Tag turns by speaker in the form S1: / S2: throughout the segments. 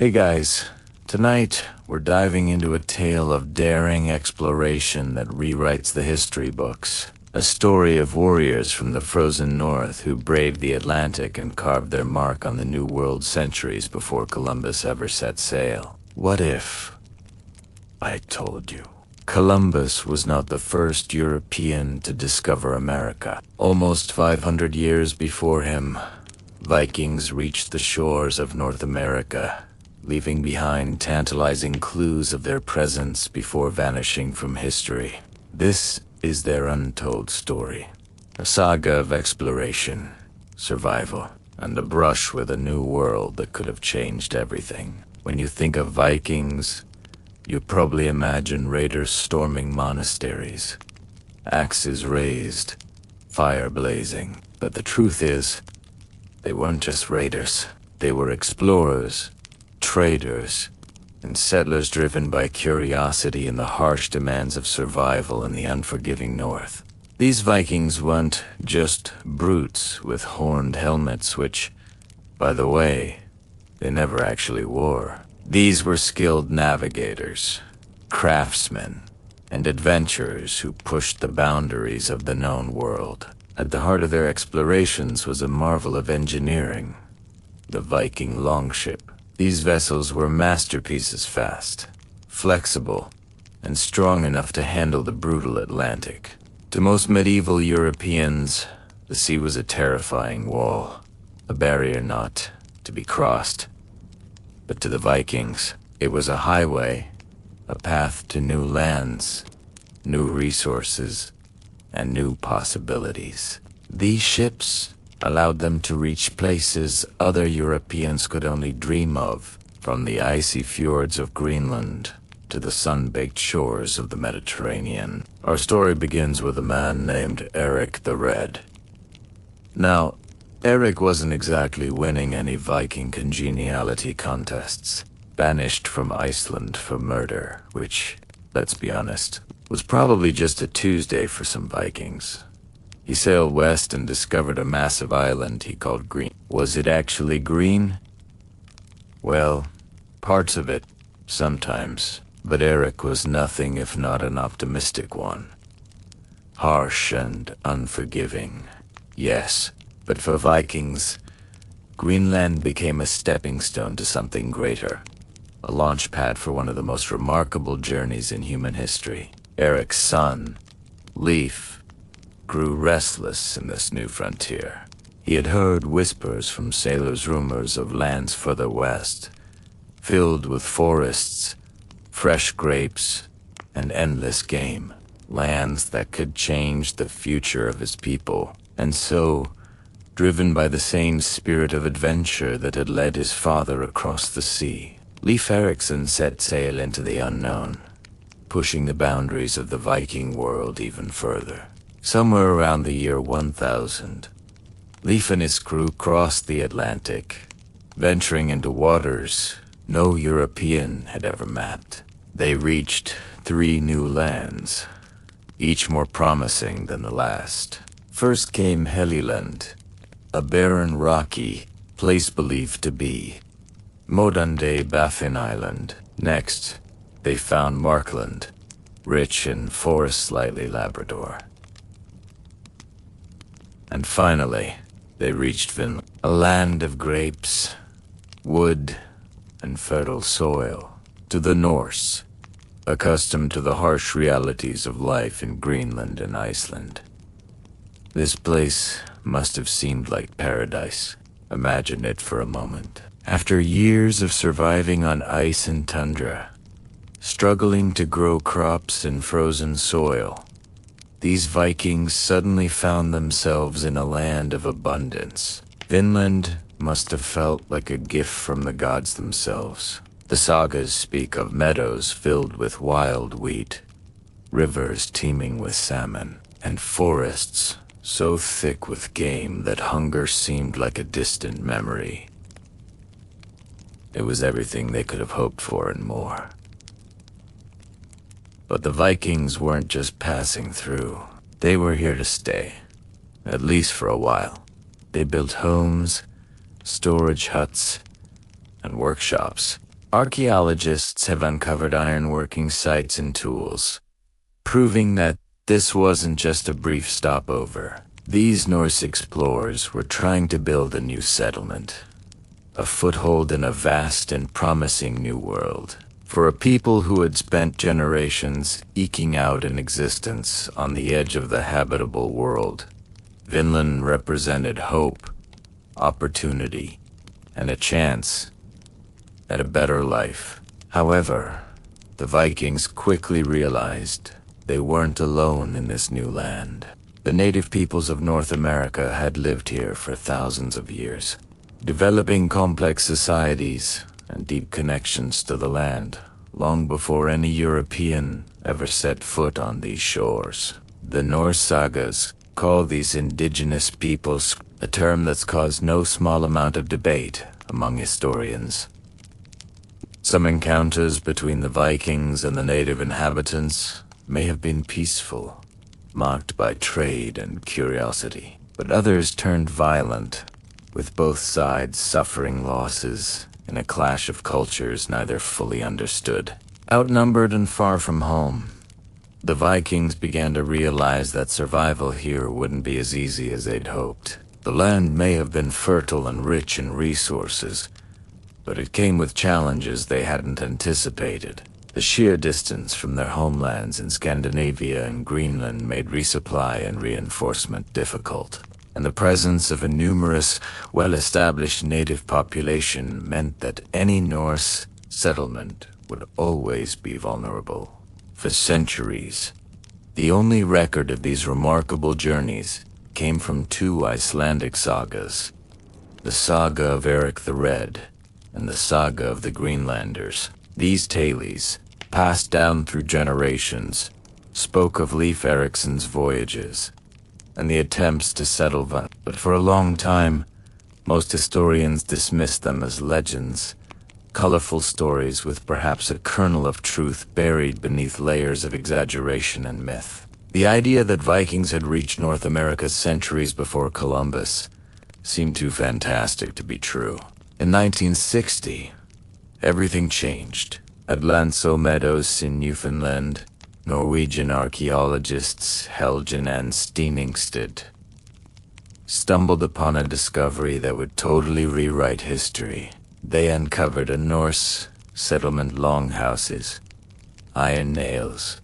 S1: Hey guys, tonight we're diving into a tale of daring exploration that rewrites the history books. A story of warriors from the frozen north who braved the Atlantic and carved their mark on the New World centuries before Columbus ever set sail. What if I told you? Columbus was not the first European to discover America. Almost 500 years before him, Vikings reached the shores of North America, leaving behind tantalizing clues of their presence before vanishing from history. This is their untold story, a saga of exploration, survival, and a brush with a new world that could have changed everything. When you think of Vikings, you probably imagine raiders storming monasteries, axes raised, fire blazing. But the truth is, they weren't just raiders. They were explorers, traders, and settlers driven by curiosity and the harsh demands of survival in the unforgiving North. These Vikings weren't just brutes with horned helmets, which, by the way, they never actually wore. These were skilled navigators, craftsmen, and adventurers who pushed the boundaries of the known world. At the heart of their explorations was a marvel of engineering, the Viking longship. These vessels were masterpieces, fast, flexible, and strong enough to handle the brutal Atlantic. To most medieval Europeans, the sea was a terrifying wall, a barrier not to be crossed. But to the Vikings, it was a highway, a path to new lands, new resources, and new possibilities. These ships allowed them to reach places other Europeans could only dream of, from the icy fjords of Greenland to the sun-baked shores of the Mediterranean. Our story begins with a man named Erik the Red. Now, Erik wasn't exactly winning any Viking congeniality contests. Banished from Iceland for murder, which, let's be honest, was probably just a Tuesday for some Vikings. He sailed west and discovered a massive island he called Green. Was it actually green? Well, parts of it, sometimes. But Erik was nothing if not an optimistic one. Harsh and unforgiving, yes. But for Vikings, Greenland became a stepping stone to something greater, a launch pad for one of the most remarkable journeys in human history. Erik's son, Leif, grew restless in this new frontier. He had heard whispers from sailors' rumors of lands further west, filled with forests, fresh grapes, and endless game. Lands that could change the future of his people. And so, driven by the same spirit of adventure that had led his father across the sea, Leif Erikson set sail into the unknown, pushing the boundaries of the Viking world even further. Somewhere around the year 1000, Leif and his crew crossed the Atlantic, venturing into waters no European had ever mapped. They reached 3 new lands, each more promising than the last. First came Heliland, a barren, rocky place believed to be modern-day Baffin Island. Next, they found Markland, rich in forest-slightly Labrador. And finally, they reached Finland, a land of grapes, wood, and fertile soil. To the Norse, accustomed to the harsh realities of life in Greenland and Iceland, this place must have seemed like paradise. Imagine it for a moment. After years of surviving on ice and tundra, struggling to grow crops in frozen soil, these Vikings suddenly found themselves in a land of abundance. Finland must have felt like a gift from the gods themselves. The sagas speak of meadows filled with wild wheat, rivers teeming with salmon, and forests so thick with game that hunger seemed like a distant memory. It was everything they could have hoped for and more. But the Vikings weren't just passing through. They were here to stay, at least for a while. They built homes, storage huts, and workshops, Archaeologists have uncovered ironworking sites and tools, proving that this wasn't just a brief stopover. These Norse explorers were trying to build a new settlement, a foothold in a vast and promising new world. For a people who had spent generations eking out an existence on the edge of the habitable world, Vinland represented hope, opportunity, and a chance at a better life. However, the Vikings quickly realized they weren't alone in this new land. The native peoples of North America had lived here for thousands of years, developing complex societies and deep connections to the land long before any European ever set foot on these shores. The Norse sagas call these indigenous peoples, a term that's caused no small amount of debate among historians. Some encounters between the Vikings and the native inhabitants may have been peaceful, marked by trade and curiosity, but others turned violent, with both sides suffering losses in a clash of cultures neither fully understood. Outnumbered and far from home, the Vikings began to realize that survival here wouldn't be as easy as they'd hoped. The land may have been fertile and rich in resources, but it came with challenges they hadn't anticipated. The sheer distance from their homelands in Scandinavia and Greenland made resupply and reinforcement difficult, and the presence of a numerous, well-established native population meant that any Norse settlement would always be vulnerable. For centuries, the only record of these remarkable journeys came from two Icelandic sagas, the saga of Erik the Red and the saga of the Greenlanders. These tales, passed down through generations, spoke of Leif Erikson's voyages and the attempts to settle Van. But for a long time, most historians dismissed them as legends, colorful stories with perhaps a kernel of truth buried beneath layers of exaggeration and myth. The idea that Vikings had reached North America centuries before Columbus seemed too fantastic to be true. In 1960, everything changed. At Lanso Meadows in Newfoundland, Norwegian archaeologists Helgen and Steeningstad stumbled upon a discovery that would totally rewrite history. They uncovered a Norse settlement longhouses, iron nails,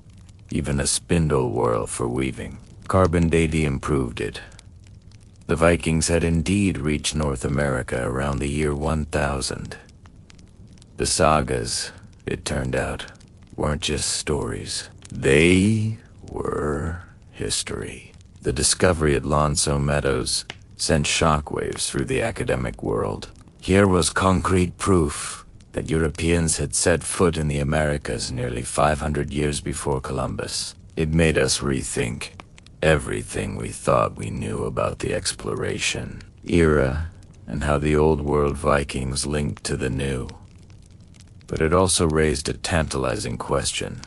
S1: even a spindle whorl for weaving. Carbon dating proved it. The Vikings had indeed reached North America around the year 1000. The sagas, it turned out, weren't just stories. They were history. The discovery at Lanso Meadows sent shockwaves through the academic world. Here was concrete proof that Europeans had set foot in the Americas nearly 500 years before Columbus. It made us rethink everything we thought we knew about the exploration era and how the old world Vikings linked to the new. But it also raised a tantalizing question.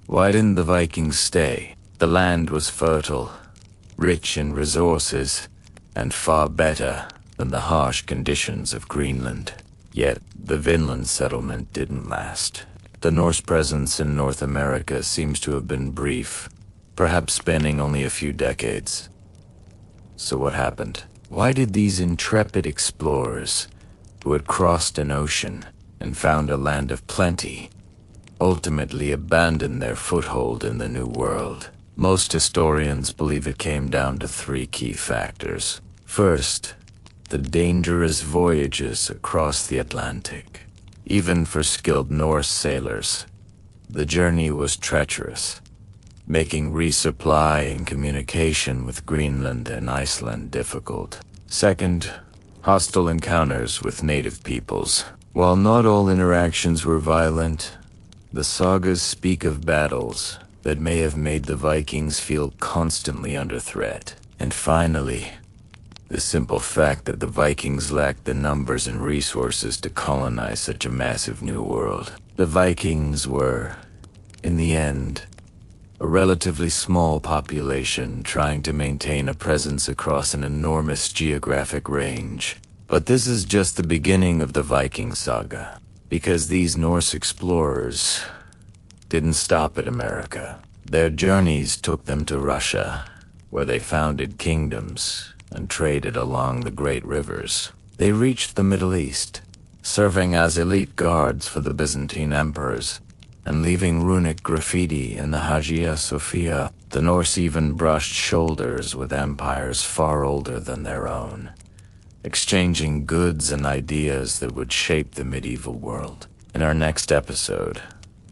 S1: Why didn't the Vikings stay? The land was fertile, rich in resources, and far better than the harsh conditions of Greenland. Yet, the Vinland settlement didn't last. The Norse presence in North America seems to have been brief, perhaps spanning only a few decades. So what happened? Why did these intrepid explorers, who had crossed an ocean and found a land of plenty, ultimately abandon their foothold in the New World? Most historians believe it came down to three key factors. First, the dangerous voyages across the Atlantic. Even for skilled Norse sailors, the journey was treacherous, making resupply and communication with Greenland and Iceland difficult. Second, hostile encounters with native peoples. While not all interactions were violent, the sagas speak of battles that may have made the Vikings feel constantly under threat. And finally, the simple fact that the Vikings lacked the numbers and resources to colonize such a massive new world. The Vikings were, in the end, a relatively small population trying to maintain a presence across an enormous geographic range. But this is just the beginning of the Viking saga, Because these Norse explorers didn't stop at America. Their journeys took them to Russia, where they founded kingdoms and traded along the great rivers. They reached the Middle East, serving as elite guards for the Byzantine emperors, and leaving runic graffiti in the Hagia Sophia. The Norse even brushed shoulders with empires far older than their own, exchanging goods and ideas that would shape the medieval world. In our next episode,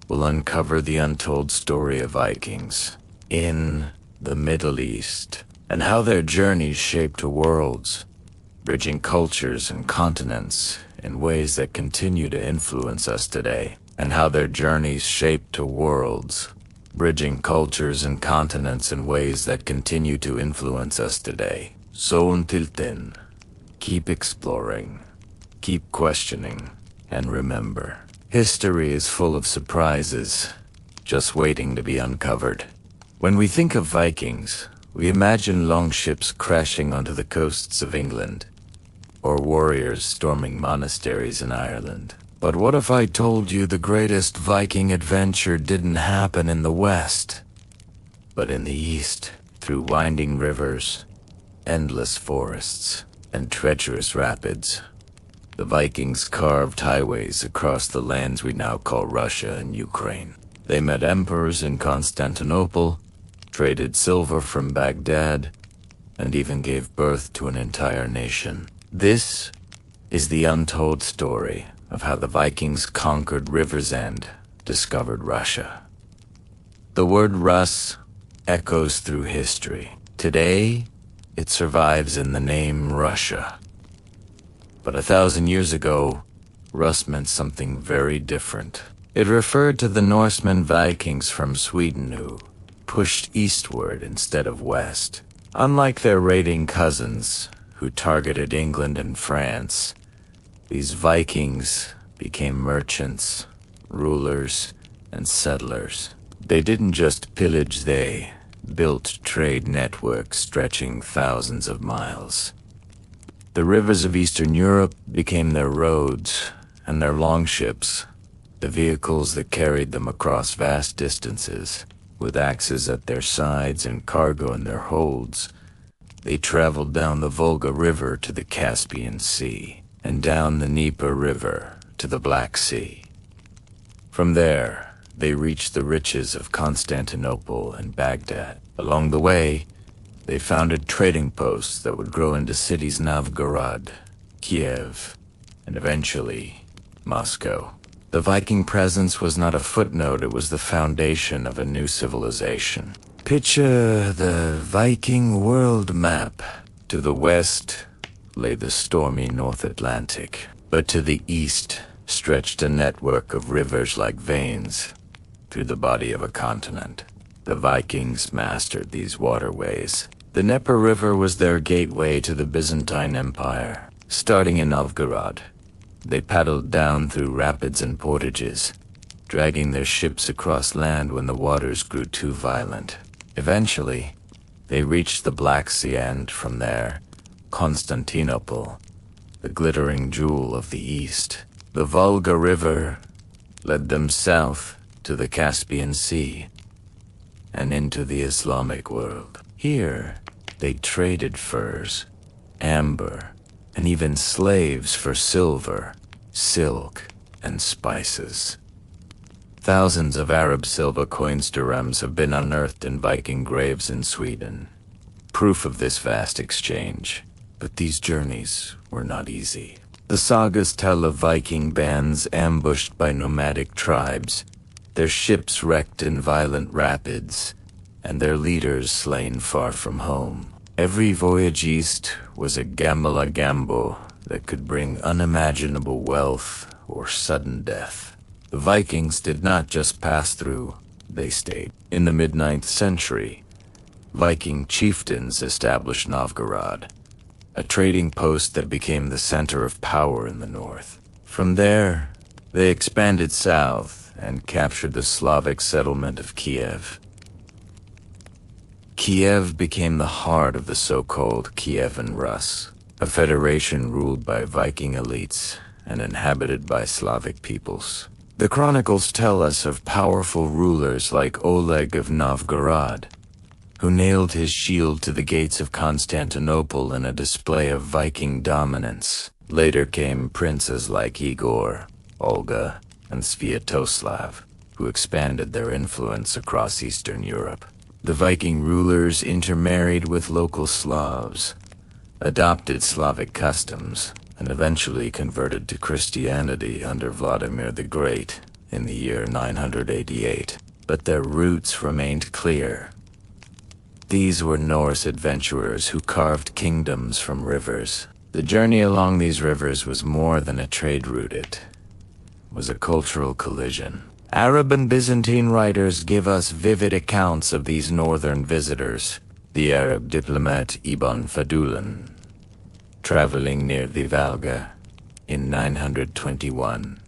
S1: we'll uncover the untold story of Vikings in the Middle East, and how their journeys shaped worlds, bridging cultures and continents in ways that continue to influence us today. And how their journeys shaped worlds, bridging cultures and continents in ways that continue to influence us today. So until then, keep exploring, keep questioning, and remember, history is full of surprises, just waiting to be uncovered. When we think of Vikings, we imagine longships crashing onto the coasts of England, or warriors storming monasteries in Ireland. But what if I told you the greatest Viking adventure didn't happen in the West, but in the East, through winding rivers, endless forests, and treacherous rapids? The Vikings carved highways across the lands we now call Russia and Ukraine. They met emperors in Constantinople, traded silver from Baghdad, and even gave birth to an entire nation. This is the untold story of how the Vikings conquered River's End, discovered Russia. The word Rus echoes through history. Today, it survives in the name Russia. But 1,000 years ago, Rus meant something very different. It referred to the Norsemen Vikings from Sweden who pushed eastward instead of west. Unlike their raiding cousins, who targeted England and France, these Vikings became merchants, rulers, and settlers. They didn't just pillage, they built trade networks stretching thousands of miles. The rivers of Eastern Europe became their roads, and their longships, the vehicles that carried them across vast distances. With axes at their sides and cargo in their holds, they traveled down the Volga River to the Caspian Sea, and down the Dnieper River to the Black Sea. From there, they reached the riches of Constantinople and Baghdad. Along the way, they founded trading posts that would grow into cities Novgorod, Kiev, and eventually, Moscow. The Viking presence was not a footnote, it was the foundation of a new civilization. Picture the Viking world map. To the west lay the stormy North Atlantic, but to the east stretched a network of rivers like veins through the body of a continent. The Vikings mastered these waterways. The Dnieper River was their gateway to the Byzantine Empire. Starting in Novgorod, they paddled down through rapids and portages, dragging their ships across land when the waters grew too violent. Eventually, they reached the Black Sea and, from there, Constantinople, the glittering jewel of the East. The Volga River led them south to the Caspian Sea and into the Islamic world. Here, they traded furs, amber, and even slaves for silver, silk, and spices. Thousands of Arab silver coins dirhams have been unearthed in Viking graves in Sweden, proof of this vast exchange. But these journeys were not easy. The sagas tell of Viking bands ambushed by nomadic tribes, their ships wrecked in violent rapids, and their leaders slain far from home. Every voyage east was a gamble that could bring unimaginable wealth or sudden death. The Vikings did not just pass through, they stayed. In the mid-9th century, Viking chieftains established Novgorod, a trading post that became the center of power in the north. From there, they expanded south and captured the Slavic settlement of Kiev. Kiev became the heart of the so-called Kievan Rus, a federation ruled by Viking elites and inhabited by Slavic peoples. The chronicles tell us of powerful rulers like Oleg of Novgorod, who nailed his shield to the gates of Constantinople in a display of Viking dominance. Later came princes like Igor, Olga, and Sviatoslav, who expanded their influence across Eastern Europe. The Viking rulers intermarried with local Slavs, adopted Slavic customs, and eventually converted to Christianity under Vladimir the Great in the year 988. But their roots remained clear. These were Norse adventurers who carved kingdoms from rivers. The journey along these rivers was more than a trade route. It was a cultural collision. Arab and Byzantine writers give us vivid accounts of these northern visitors. The Arab diplomat Ibn Fadlan, traveling near the Volga in 921,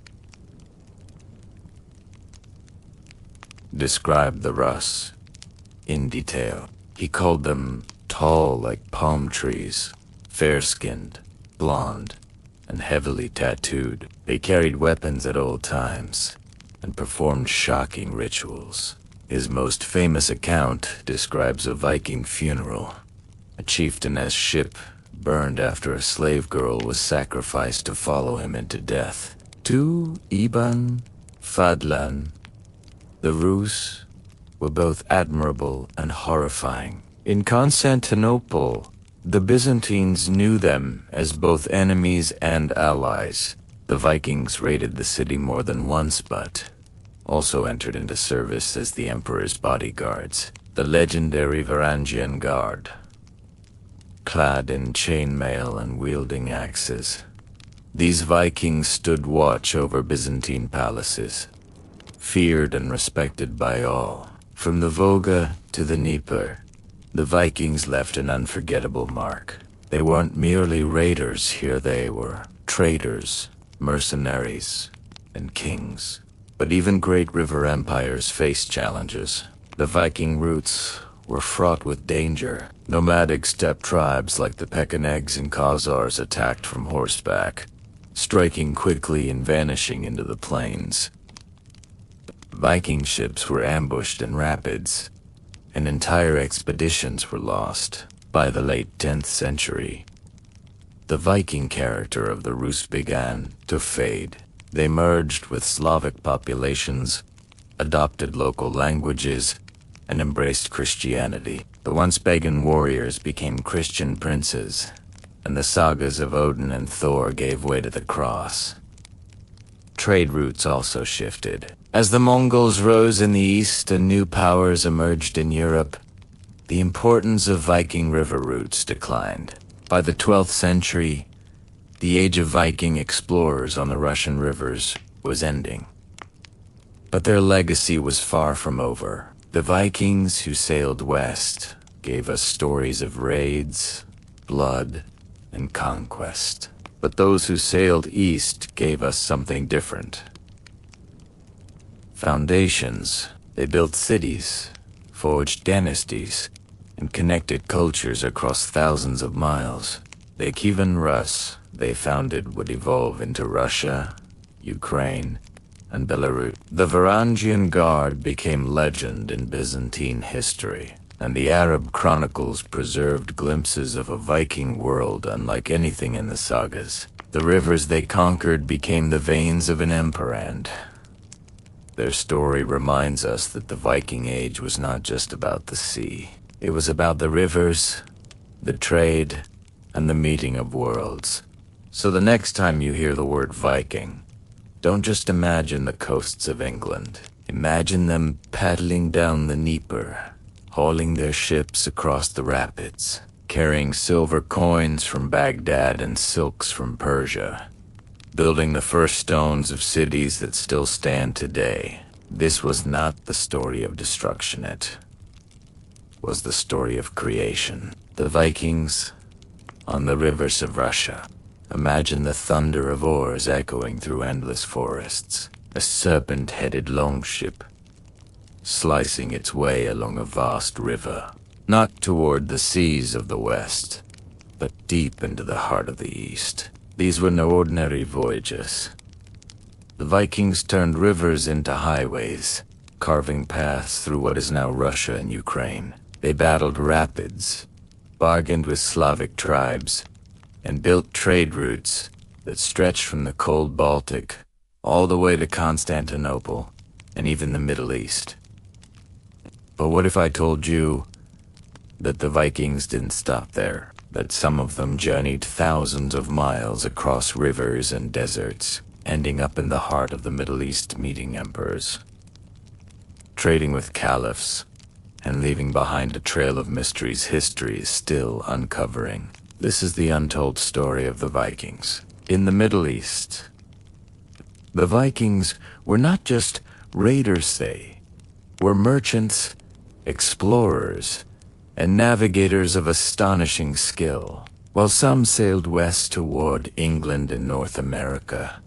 S1: described the Rus in detail. He called them tall like palm trees, fair-skinned, blonde, and heavily tattooed. They carried weapons at all times and performed shocking rituals. His most famous account describes a Viking funeral. A chieftainess' ship burned after a slave girl was sacrificed to follow him into death. To Ibn Fadlan, the Rus were both admirable and horrifying. In Constantinople, the Byzantines knew them as both enemies and allies. The Vikings raided the city more than once, but also entered into service as the emperor's bodyguards. The legendary Varangian Guard, clad in chainmail and wielding axes. These Vikings stood watch over Byzantine palaces, feared and respected by all. From the Volga to the Dnieper, the Vikings left an unforgettable mark. They weren't merely raiders here, they were traders, mercenaries, and kings. But even great river empires faced challenges. The Viking routes were fraught with danger. Nomadic steppe tribes like the Pechenegs and Khazars attacked from horseback, striking quickly and vanishing into the plains. Viking ships were ambushed in rapids, and entire expeditions were lost. By the late 10th century, the Viking character of the Rus began to fade. They merged with Slavic populations, adopted local languages, and embraced Christianity. The once pagan warriors became Christian princes, and the sagas of Odin and Thor gave way to the cross. Trade routes also shifted. As the Mongols rose in the east and new powers emerged in Europe, the importance of Viking river routes declined. By the 12th century, the age of Viking explorers on the Russian rivers was ending. But their legacy was far from over. The Vikings who sailed west gave us stories of raids, blood, and conquest. But those who sailed east gave us something different. Foundations. They built cities, forged dynasties, and connected cultures across thousands of miles. The Kievan Rus they founded would evolve into Russia, Ukraine, and Belarus. The Varangian Guard became legend in Byzantine history, and the Arab chronicles preserved glimpses of a Viking world unlike anything in the sagas. The rivers they conquered became the veins of an empire, and their story reminds us that the Viking Age was not just about the sea. It was about the rivers, the trade, and the meeting of worlds. So the next time you hear the word Viking, don't just imagine the coasts of England. Imagine them paddling down the Dnieper, hauling their ships across the rapids, carrying silver coins from Baghdad and silks from Persia, building the first stones of cities that still stand today. This was not the story of destruction, it was the story of creation. The Vikings on the rivers of Russia. Imagine the thunder of oars echoing through endless forests, a serpent-headed longship slicing its way along a vast river, not toward the seas of the west, but deep into the heart of the east. These were no ordinary voyages. The Vikings turned rivers into highways, carving paths through what is now Russia and Ukraine. They battled rapids, bargained with Slavic tribes, and built trade routes that stretched from the cold Baltic all the way to Constantinople and even the Middle East. But what if I told you that the Vikings didn't stop there, that some of them journeyed thousands of miles across rivers and deserts, ending up in the heart of the Middle East, meeting emperors, trading with caliphs, and leaving behind a trail of mysteries history is still uncovering? This is the untold story of the Vikings. In the Middle East, the Vikings were not just raiders, they were merchants, explorers, and navigators of astonishing skill. While some sailed west toward England and North America,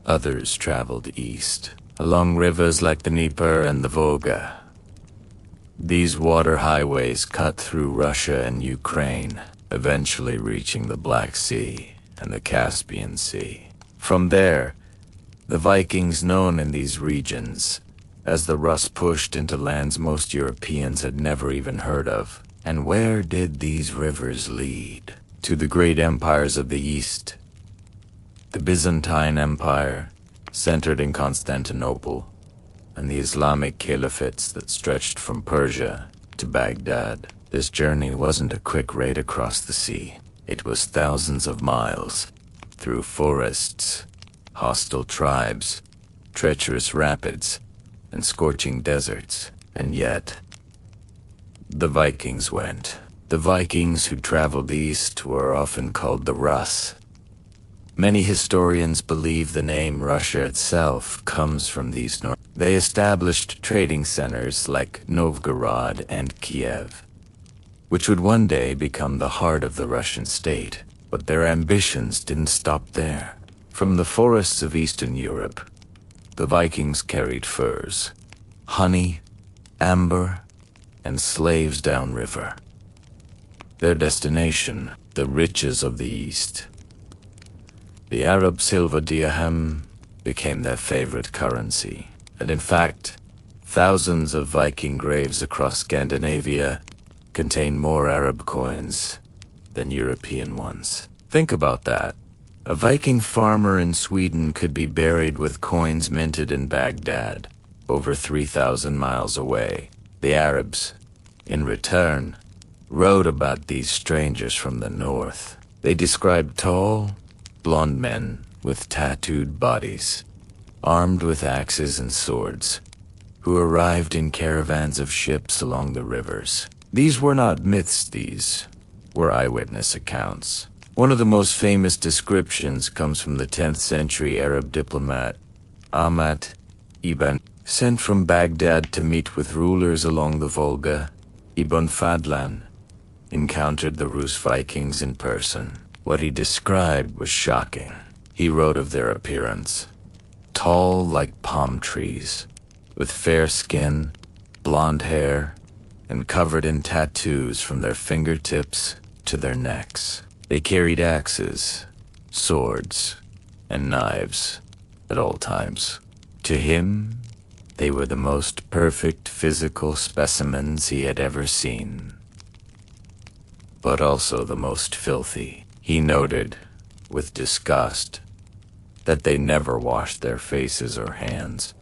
S1: others traveled east, along rivers like the Dnieper and the Volga. These water highways cut through Russia and Ukraine, eventually reaching the Black Sea and the Caspian Sea. From there, the Vikings, known in these regions as the Rus, pushed into lands most Europeans had never even heard of. And where did these rivers lead? To the great empires of the East. The Byzantine Empire, centered in Constantinople, and the Islamic caliphates that stretched from Persia to Baghdad. This journey wasn't a quick raid across the sea. It was thousands of miles, through forests, hostile tribes, treacherous rapids, and scorching deserts. And yet, the Vikings went. The Vikings who traveled east were often called the Rus. Many historians believe the name Russia itself comes from these north. They established trading centers like Novgorod and Kiev, which would one day become the heart of the Russian state. But their ambitions didn't stop there. From the forests of Eastern Europe, the Vikings carried furs, honey, amber, and slaves downriver. Their destination, the riches of the East. The Arab silver dirham became their favorite currency, and in fact, thousands of Viking graves across Scandinavia contain more Arab coins than European ones. Think about that. A Viking farmer in Sweden could be buried with coins minted in Baghdad, over 3,000 miles away. The Arabs, in return, wrote about these strangers from the north. They described tall, blond men with tattooed bodies, armed with axes and swords, who arrived in caravans of ships along the rivers. These were not myths, these were eyewitness accounts. One of the most famous descriptions comes from the 10th century Arab diplomat Ahmad ibn, sent from Baghdad to meet with rulers along the Volga. Ibn Fadlan encountered the Rus Vikings in person. What he described was shocking. He wrote of their appearance: tall like palm trees, with fair skin, blonde hair, and covered in tattoos from their fingertips to their necks. They carried axes, swords, and knives at all times. To him, they were the most perfect physical specimens he had ever seen, but also the most filthy. He noted, with disgust, that they never washed their faces or hands,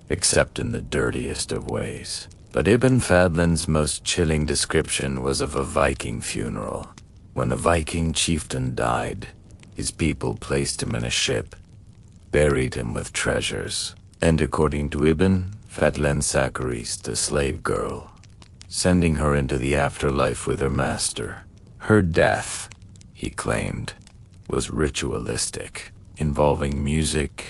S1: except in the dirtiest of ways. But Ibn Fadlan's most chilling description was of a Viking funeral. When a Viking chieftain died, his people placed him in a ship, buried him with treasures, and according to Ibn Fadlan, sacrificed a slave girl, sending her into the afterlife with her master. Her death, he claimed, was ritualistic, involving music,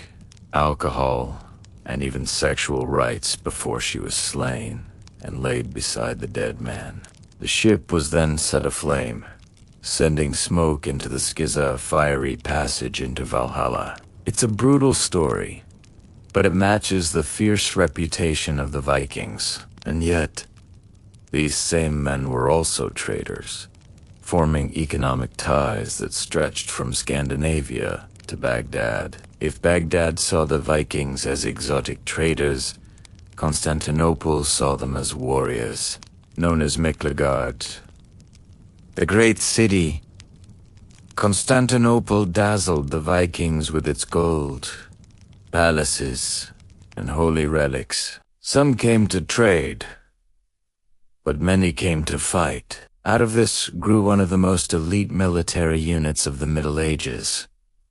S1: alcohol, and even sexual rites before she was slain and laid beside the dead man. The ship was then set aflame, sending smoke into the Skiza, a fiery passage into Valhalla. It's a brutal story, but it matches the fierce reputation of the Vikings. And yet, these same men were also traitors, forming economic ties that stretched from Scandinavia to Baghdad. If Baghdad saw the Vikings as exotic traders, Constantinople saw them as warriors, known as Miklagard. The great city, Constantinople, dazzled the Vikings with its gold, palaces, and holy relics. Some came to trade, but many came to fight. Out of this grew one of the most elite military units of the Middle Ages,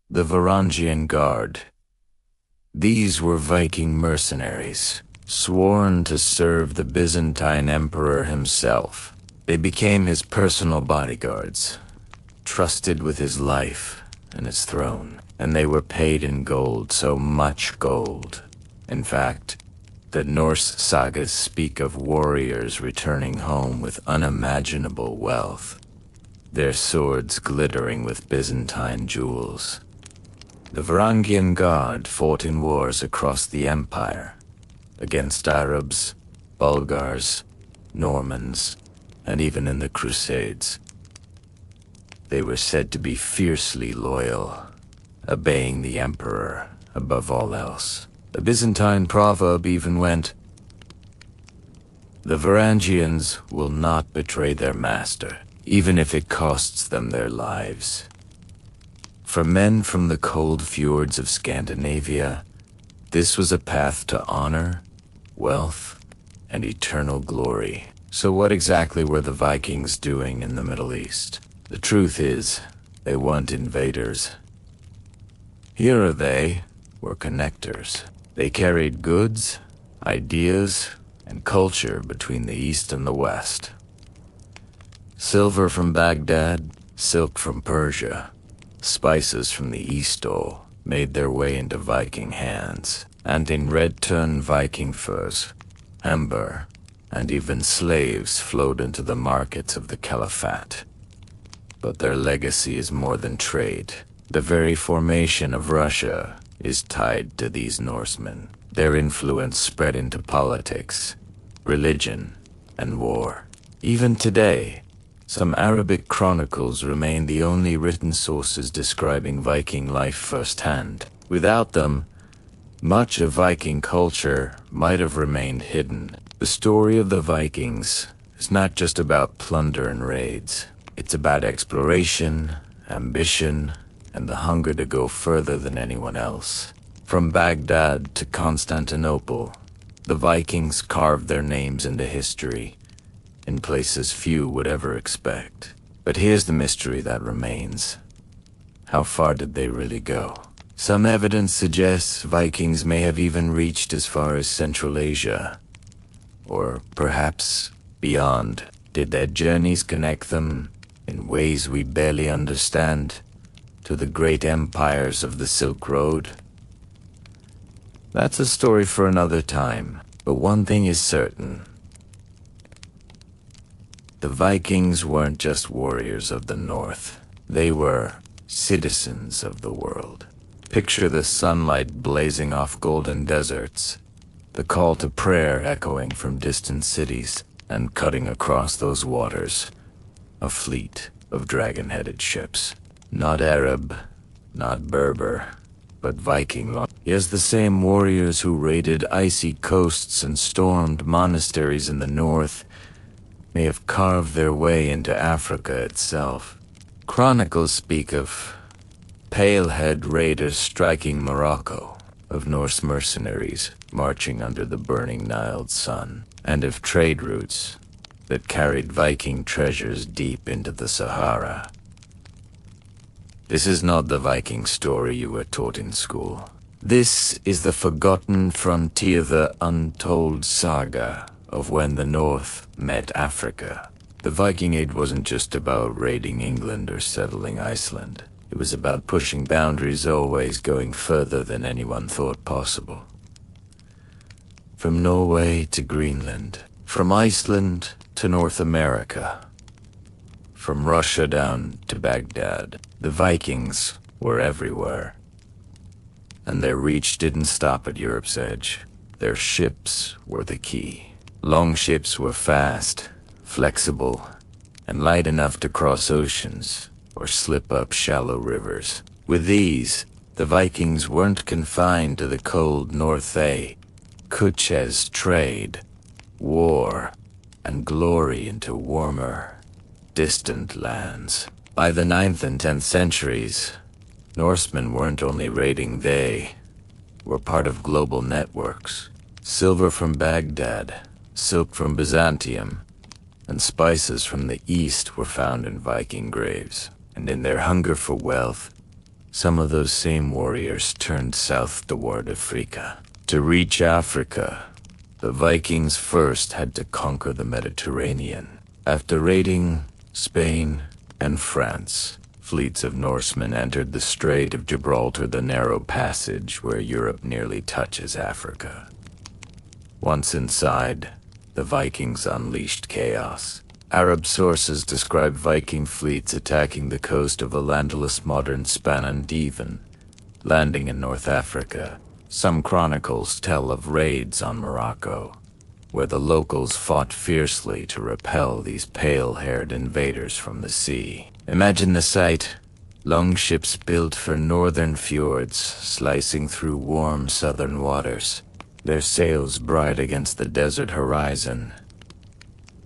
S1: the Varangian Guard. These were Viking mercenaries, sworn to serve the Byzantine emperor himself. They became his personal bodyguards, trusted with his life and his throne, and they were paid in gold, so much gold, in fact, that Norse sagas speak of warriors returning home with unimaginable wealth, their swords glittering with Byzantine jewels. The Varangian Guard fought in wars across the empire, against Arabs, Bulgars, Normans, and even in the Crusades. They were said to be fiercely loyal, obeying the emperor above all else. The Byzantine proverb even went, "The Varangians will not betray their master, even if it costs them their lives." For men from the cold fjords of Scandinavia, this was a path to honor, wealth, and eternal glory. So what exactly were the Vikings doing in the Middle East? The truth is, they weren't invaders. Here they were connectors. They carried goods, ideas, and culture between the East and the West. Silver from Baghdad, silk from Persia, spices from the East all made their way into Viking hands, and in red-turned Viking furs, amber, and even slaves flowed into the markets of the Caliphate. But their legacy is more than trade. The very formation of Russia is tied to these Norsemen. Their influence spread into politics, religion, and war. Even today, some Arabic chronicles remain the only written sources describing Viking life firsthand. Without them, much of Viking culture might have remained hidden. The story of the Vikings is not just about plunder and raids. It's about exploration, ambition, and the hunger to go further than anyone else. From Baghdad to Constantinople, the Vikings carved their names into history in places few would ever expect. But here's the mystery that remains. How far did they really go? Some evidence suggests Vikings may have even reached as far as Central Asia, or perhaps beyond. Did their journeys connect them, in ways we barely understand, to the great empires of the Silk Road? That's a story for another time, but one thing is certain. The Vikings weren't just warriors of the North. They were citizens of the world. Picture the sunlight blazing off golden deserts, the call to prayer echoing from distant cities, and cutting across those waters, a fleet of dragon-headed ships. Not Arab, not Berber, but Viking. Yes, the same warriors who raided icy coasts and stormed monasteries in the north may have carved their way into Africa itself. Chronicles speak of pale-head raiders striking Morocco, of Norse mercenaries marching under the burning Nile sun, and of trade routes that carried Viking treasures deep into the Sahara. This is not the Viking story you were taught in school. This is the forgotten frontier, the untold saga of when the North met Africa. The Viking Age wasn't just about raiding England or settling Iceland. It was about pushing boundaries, always going further than anyone thought possible. From Norway to Greenland, from Iceland to North America, from Russia down to Baghdad, the Vikings were everywhere. And their reach didn't stop at Europe's edge. Their ships were the key. Long ships were fast, flexible, and light enough to cross oceans or slip up shallow rivers. With these, the Vikings weren't confined to the cold North. They could chase trade, war, and glory into warmer, distant lands. By the 9th and 10th centuries, Norsemen weren't only raiding, they were part of global networks. Silver from Baghdad, silk from Byzantium, and spices from the east were found in Viking graves. And in their hunger for wealth, some of those same warriors turned south toward Africa. To reach Africa, the Vikings first had to conquer the Mediterranean. After raiding Spain and France, fleets of Norsemen entered the Strait of Gibraltar, the narrow passage where Europe nearly touches Africa. Once inside, the Vikings unleashed chaos. Arab sources describe Viking fleets attacking the coast of Al-Andalus, modern Spain and Devon, landing in North Africa. Some chronicles tell of raids on Morocco, where the locals fought fiercely to repel these pale-haired invaders from the sea. Imagine the sight: longships built for northern fjords, slicing through warm southern waters, their sails bright against the desert horizon.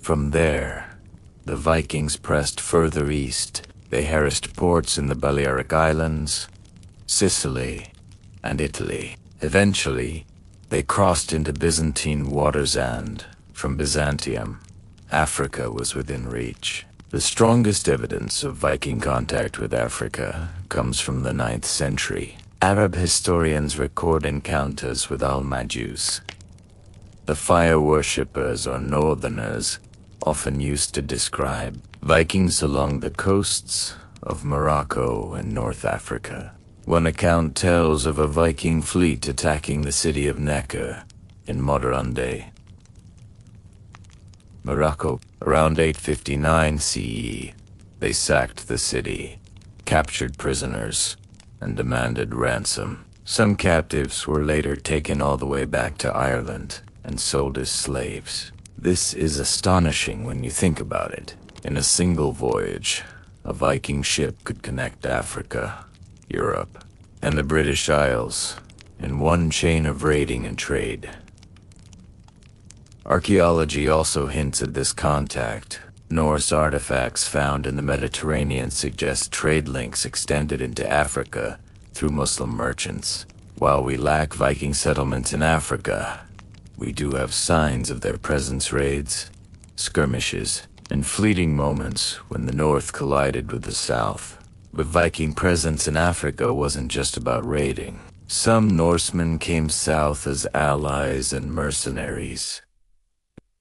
S1: From there, the Vikings pressed further east. They harassed ports in the Balearic Islands, Sicily, and Italy. Eventually, they crossed into Byzantine waters, and, from Byzantium, Africa was within reach. The strongest evidence of Viking contact with Africa comes from the 9th century. Arab historians record encounters with Al-Majus, the fire worshippers or northerners, often used to describe Vikings along the coasts of Morocco and North Africa. One account tells of a Viking fleet attacking the city of Necker in modern-day Morocco. Around 859 CE, they sacked the city, captured prisoners, and demanded ransom. Some captives were later taken all the way back to Ireland and sold as slaves. This is astonishing when you think about it. In a single voyage, a Viking ship could connect Africa, Europe, and the British Isles in one chain of raiding and trade. Archaeology also hints at this contact. Norse artifacts found in the Mediterranean suggest trade links extended into Africa through Muslim merchants. While we lack Viking settlements in Africa, we do have signs of their presence: raids, skirmishes, and fleeting moments when the North collided with the South. But Viking presence in Africa wasn't just about raiding. Some Norsemen came south as allies and mercenaries.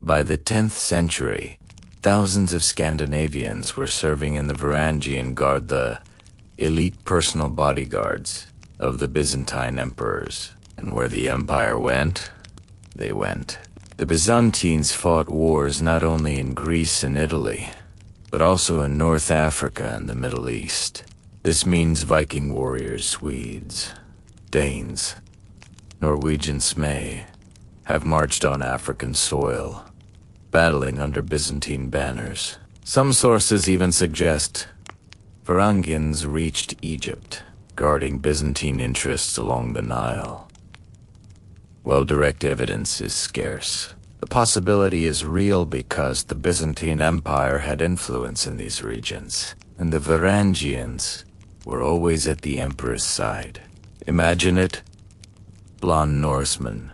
S1: By the 10th century, thousands of Scandinavians were serving in the Varangian Guard, the elite personal bodyguards of the Byzantine emperors. And where the empire went, they went. The Byzantines fought wars not only in Greece and Italy, but also in North Africa and the Middle East. This means Viking warriors, Swedes, Danes, Norwegians may have marched on African soil, battling under Byzantine banners. Some sources even suggest Varangians reached Egypt, guarding Byzantine interests along the Nile. While direct evidence is scarce, the possibility is real because the Byzantine Empire had influence in these regions, and the Varangians were always at the emperor's side. Imagine it: blonde Norsemen,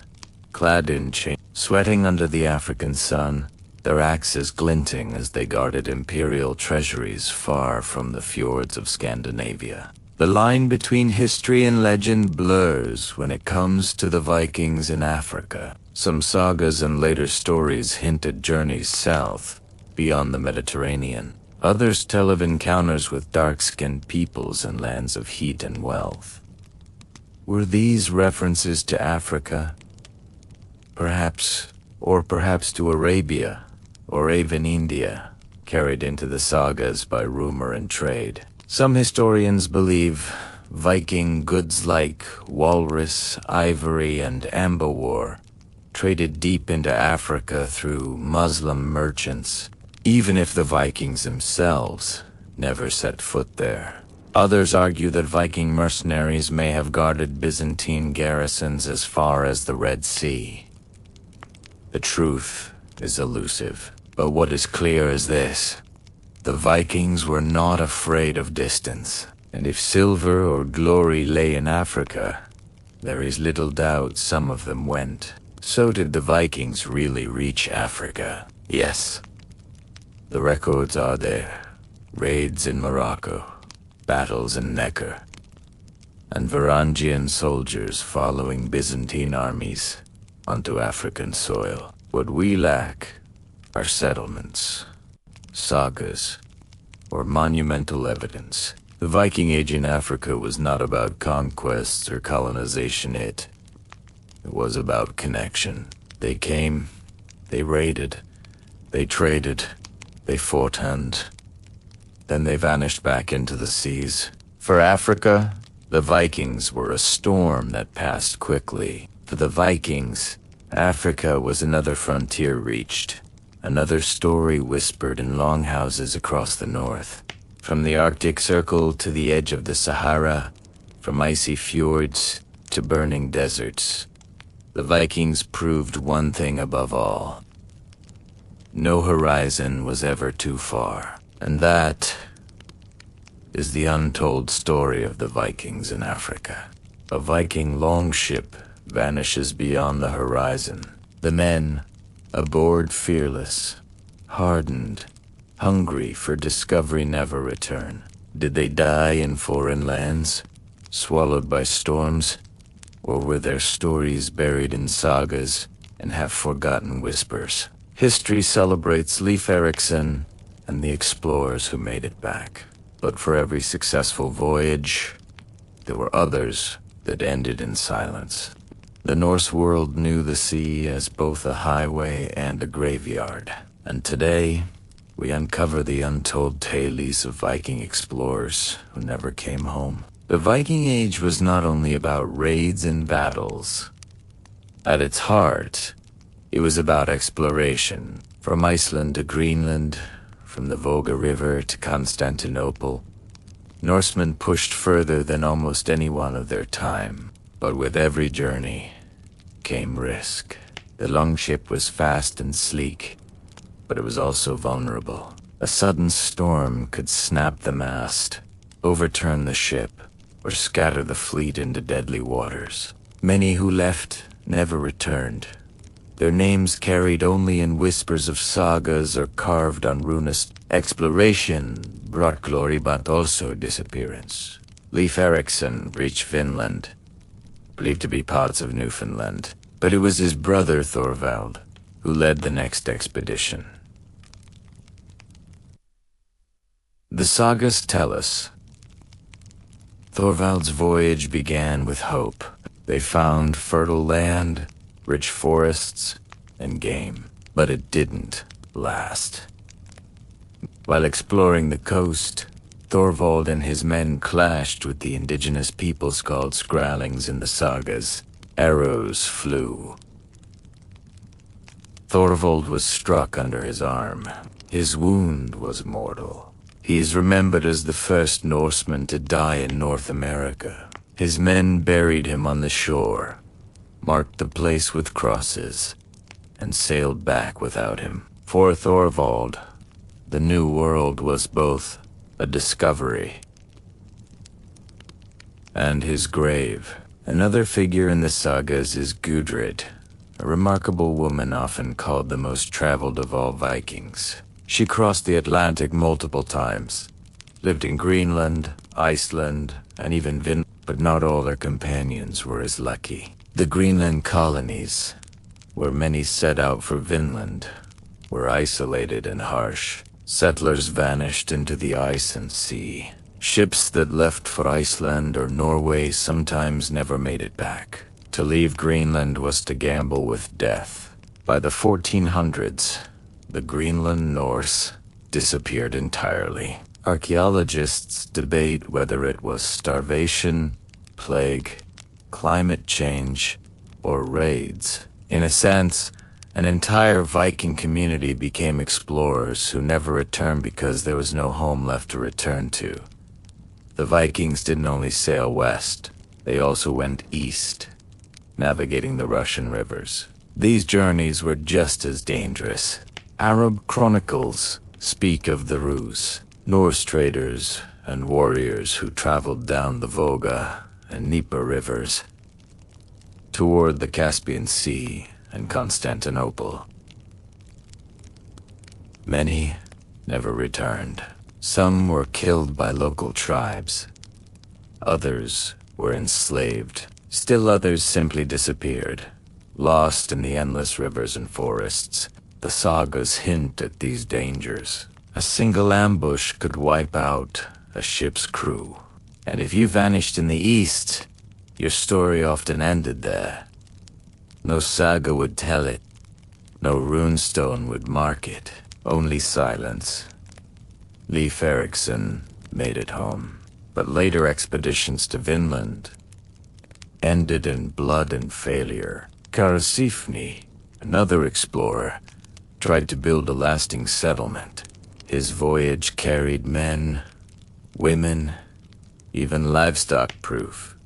S1: clad in chains, sweating under the African sun, their axes glinting as they guarded imperial treasuries far from the fjords of Scandinavia. The line between history and legend blurs when it comes to the Vikings in Africa. Some sagas and later stories hint at journeys south, beyond the Mediterranean. Others tell of encounters with dark-skinned peoples in lands of heat and wealth. Were these references to Africa? Perhaps to Arabia, or even India, carried into the sagas by rumor and trade. Some historians believe Viking goods like walrus, ivory, and ambawar traded deep into Africa through Muslim merchants. even if the Vikings themselves never set foot there. Others argue that Viking mercenaries may have guarded Byzantine garrisons as far as the Red Sea. The truth is elusive, but what is clear is this: the Vikings were not afraid of distance, and if silver or glory lay in Africa, there is little doubt some of them went. So did the Vikings really reach Africa? Yes. The records are there. Raids in Morocco, battles in Necker, and Varangian soldiers following Byzantine armies onto African soil. What we lack are settlements, sagas, or monumental evidence. The Viking Age in Africa was not about conquests or colonization. It was about connection. They came, they raided, they traded, they fought, and then they vanished back into the seas. For Africa, the Vikings were a storm that passed quickly. For the Vikings, Africa was another frontier reached, another story whispered in longhouses across the north. From the Arctic Circle to the edge of the Sahara, from icy fjords to burning deserts, the Vikings proved one thing above all: no horizon was ever too far. And that is the untold story of the Vikings in Africa. A Viking longship vanishes beyond the horizon. The men aboard fearless, hardened, hungry for discovery never return. Did they die in foreign lands, swallowed by storms, or were their stories buried in sagas and half-forgotten whispers? History celebrates Leif Erikson and the explorers who made it back. But for every successful voyage, there were others that ended in silence. The Norse world knew the sea as both a highway and a graveyard. And today, we uncover the untold tales of Viking explorers who never came home. The Viking Age was not only about raids and battles. At its heart, it was about exploration. From Iceland to Greenland, from the Volga River to Constantinople, Norsemen pushed further than almost anyone of their time. But with every journey came risk. The longship was fast and sleek, but it was also vulnerable. A sudden storm could snap the mast, overturn the ship, or scatter the fleet into deadly waters. Many who left never returned. Their names carried only in whispers of sagas or carved on runes. Exploration brought glory but also disappearance. Leif Erikson reached Finland, believed to be parts of Newfoundland, but it was his brother Thorvald who led the next expedition. The sagas tell us Thorvald's voyage began with hope. They found fertile land, rich forests, and game, but it didn't last. While exploring the coast, Thorvald and his men clashed with the indigenous peoples called Skrallings in the sagas. Arrows flew. Thorvald was struck under his arm. His wound was mortal. He is remembered as the first Norseman to die in North America. His men buried him on the shore, marked the place with crosses, and sailed back without him. For Thorvald, the New World was both a discovery and his grave. Another figure in the sagas is Gudrid, a remarkable woman often called the most traveled of all Vikings. She crossed the Atlantic multiple times, lived in Greenland, Iceland, and even Vinland, but not all her companions were as lucky. The Greenland colonies, where many set out for Vinland, were isolated and harsh. Settlers vanished into the ice and sea. Ships that left for Iceland or Norway sometimes never made it back. To leave Greenland was to gamble with death. By the 1400s, the Greenland Norse disappeared entirely. Archaeologists debate whether it was starvation, plague, climate change, or raids. In a sense, An entire Viking community became explorers who never returned because there was no home left to return to. The Vikings didn't only sail west, they also went east, navigating the Russian rivers. These journeys were just as dangerous. Arab chronicles speak of the Rus, Norse traders and warriors who traveled down the Volga and Dnieper rivers toward the Caspian Sea and Constantinople. Many never returned. Some were killed by local tribes. Others were enslaved. Still others simply disappeared, lost in the endless rivers and forests. The sagas hint at these dangers. A single ambush could wipe out a ship's crew. And if you vanished in the east, your story often ended there. No saga would tell it. No runestone would mark it. Only silence. Leif Erikson made it home. But later expeditions to Vinland ended in blood and failure. Karasifni, another explorer, tried to build a lasting settlement. His voyage carried men, women, even livestock proof.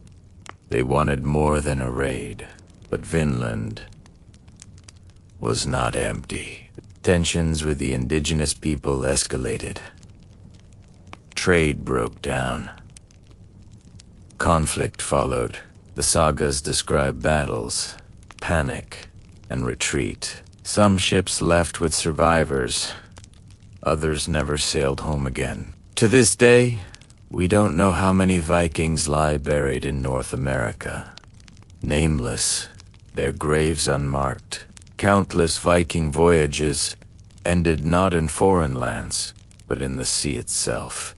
S1: They wanted more than a raid, but Vinland was not empty. Tensions with the indigenous people escalated. Trade broke down. Conflict followed. The sagas describe battles, panic, and retreat. Some ships left with survivors. Others never sailed home again. To this day, we don't know how many Vikings lie buried in North America. Nameless, their graves unmarked. Countless Viking voyages ended not in foreign lands, but in the sea itself.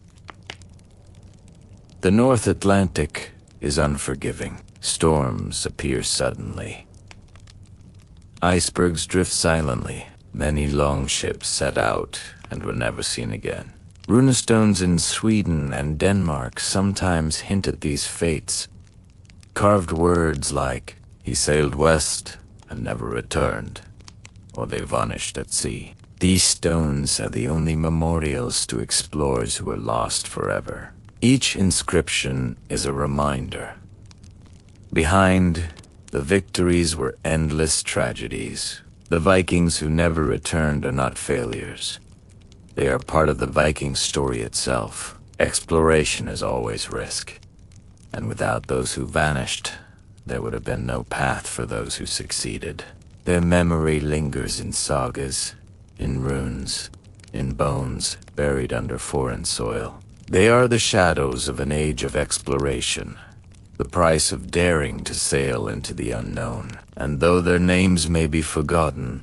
S1: The North Atlantic is unforgiving. Storms appear suddenly. Icebergs drift silently. Many longships set out and were never seen again. Runestones in Sweden and Denmark sometimes hint at these fates. Carved words like, "He sailed west and never returned," or "They vanished at sea." These stones are the only memorials to explorers who were lost forever. Each inscription is a reminder. Behind the victories were endless tragedies. The Vikings who never returned are not failures. They are part of the Viking story itself. Exploration is always risk. And without those who vanished, there would have been no path for those who succeeded. Their memory lingers in sagas, in runes, in bones buried under foreign soil. They are the shadows of an age of exploration, the price of daring to sail into the unknown. And though their names may be forgotten,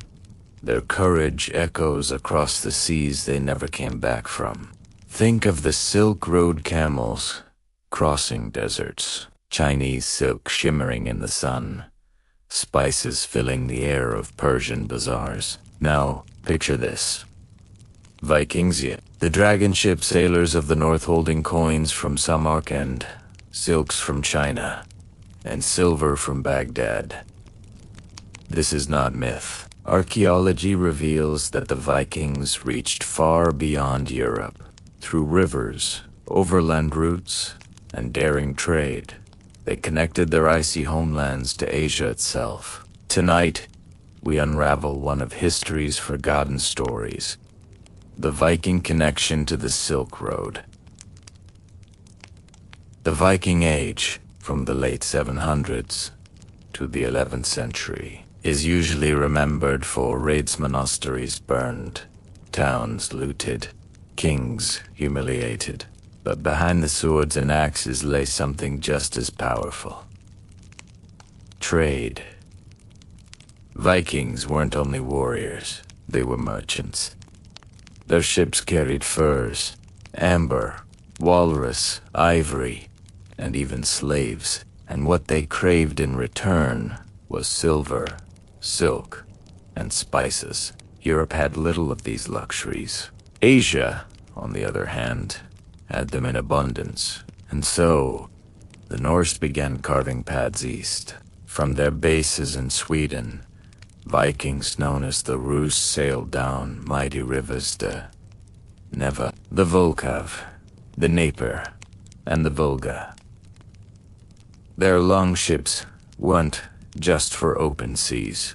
S1: their courage echoes across the seas they never came back from. Think of the Silk Road camels crossing deserts, Chinese silk shimmering in the sun, spices filling the air of Persian bazaars. Now, picture this. Vikings, the dragon ship sailors of the north holding coins from Samarkand, silks from China, and silver from Baghdad. This is not myth. Archaeology reveals that the Vikings reached far beyond Europe. Through rivers, overland routes, and daring trade, they connected their icy homelands to Asia itself. Tonight, we unravel one of history's forgotten stories, the Viking connection to the Silk Road. The Viking Age, from the late 700s to the 11th century, is usually remembered for raids, monasteries burned, towns looted, kings humiliated. But behind the swords and axes lay something just as powerful. Trade. Vikings weren't only warriors, they were merchants. Their ships carried furs, amber, walrus, ivory, and even slaves. And what they craved in return was silver, silk, and spices. Europe had little of these luxuries. Asia, on the other hand, had them in abundance. And so, the Norse began carving paths east. From their bases in Sweden, Vikings known as the Rus sailed down mighty rivers the Neva, the Volkhov, the Dnieper, and the Volga. Their longships weren't just for open seas.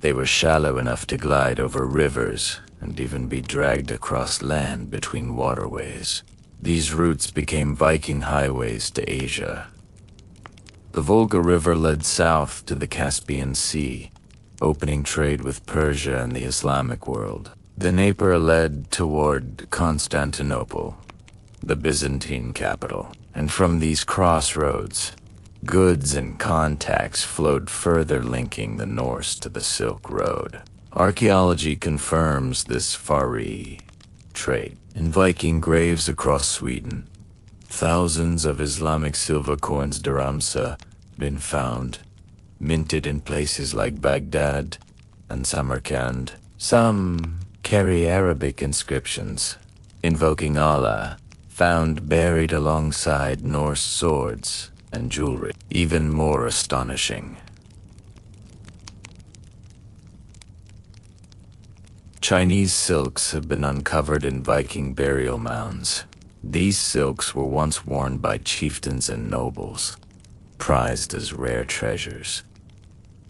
S1: They were shallow enough to glide over rivers and even be dragged across land between waterways. These routes became Viking highways to Asia. The Volga River led south to the Caspian Sea, opening trade with Persia and the Islamic world. The Dnieper led toward Constantinople, the Byzantine capital, and from these crossroads, goods and contacts flowed further, linking the Norse to the Silk Road. Archaeology confirms this Far East trade. In Viking graves across Sweden, thousands of Islamic silver coins dirhamsa been found, minted in places like Baghdad and Samarkand. Some carry Arabic inscriptions, invoking Allah, found buried alongside Norse swords and jewelry. Even more astonishing, Chinese silks have been uncovered in Viking burial mounds. These silks were once worn by chieftains and nobles, prized as rare treasures.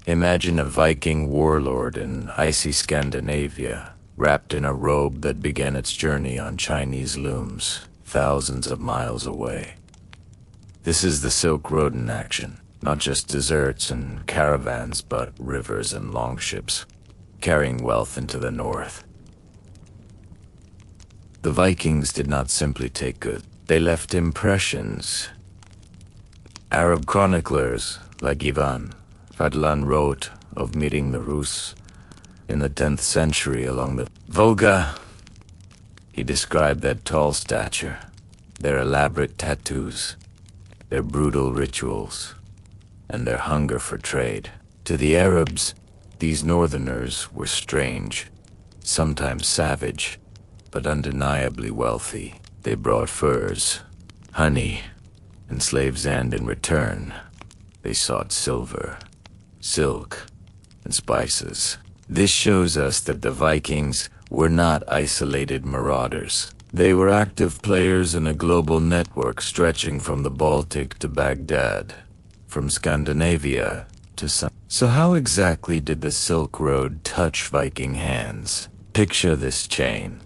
S1: Imagine a Viking warlord in icy Scandinavia, wrapped in a robe that began its journey on Chinese looms, thousands of miles away. This is the Silk Road in action, not just deserts and caravans, but rivers and longships, carrying wealth into the north. The Vikings did not simply take goods, they left impressions. Arab chroniclers like Ivan Fadlan wrote of meeting the Rus in the 10th century along the Volga. He described their tall stature, their elaborate tattoos, their brutal rituals, and their hunger for trade. To the Arabs, these northerners were strange, sometimes savage, but undeniably wealthy. They brought furs, honey, and slaves, and in return, they sought silver, silk, and spices. This shows us that the Vikings were not isolated marauders. They were active players in a global network stretching from the Baltic to Baghdad, from Scandinavia to some. So how exactly did the Silk Road touch Viking hands? Picture this chain.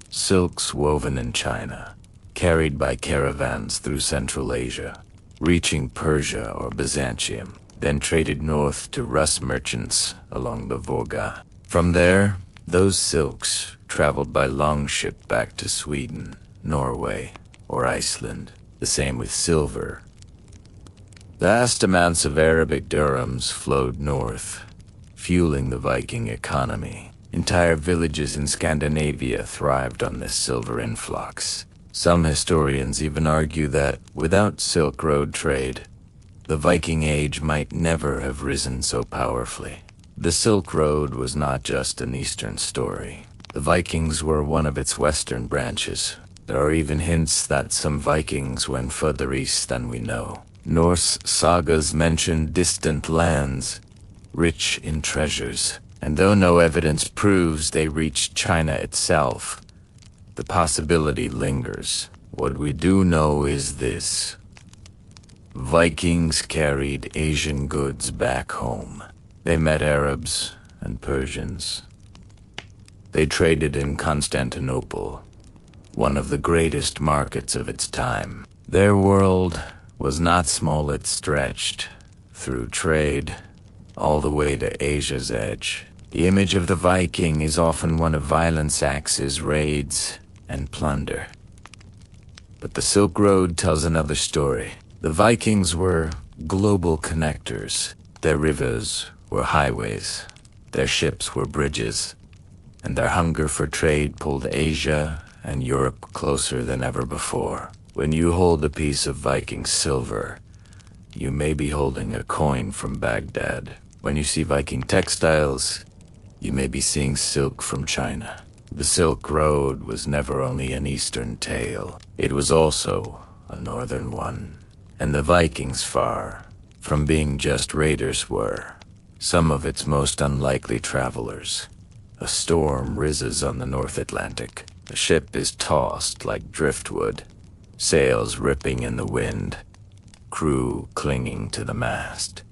S1: Silks woven in China, carried by caravans through Central Asia, reaching Persia or Byzantium, then traded north to Rus merchants along the Volga. From there, those silks traveled by longship back to Sweden, Norway, or Iceland. The same with silver. Vast amounts of Arabic dirhams flowed north, fueling the Viking economy. Entire villages in Scandinavia thrived on this silver influx. Some historians even argue that, without Silk Road trade, the Viking Age might never have risen so powerfully. The Silk Road was not just an Eastern story. The Vikings were one of its western branches. There are even hints that some Vikings went further east than we know. Norse sagas mention distant lands, rich in treasures, and though no evidence proves they reached China itself, the possibility lingers. What we do know is this: Vikings carried Asian goods back home. They met Arabs and Persians. They traded in Constantinople, one of the greatest markets of its time. Their world was not small. It stretched through trade all the way to Asia's edge. The image of the Viking is often one of violence, axes, raids, and plunder. But the Silk Road tells another story. The Vikings were global connectors. Their rivers were highways, their ships were bridges, and their hunger for trade pulled Asia and Europe closer than ever before. When you hold a piece of Viking silver, you may be holding a coin from Baghdad. When you see Viking textiles, you may be seeing silk from China. The Silk Road was never only an Eastern tale, it was also a Northern one. And the Vikings, far from being just raiders, were some of its most unlikely travelers. A storm rises on the North Atlantic. The ship is tossed like driftwood, sails ripping in the wind, crew clinging to the mast.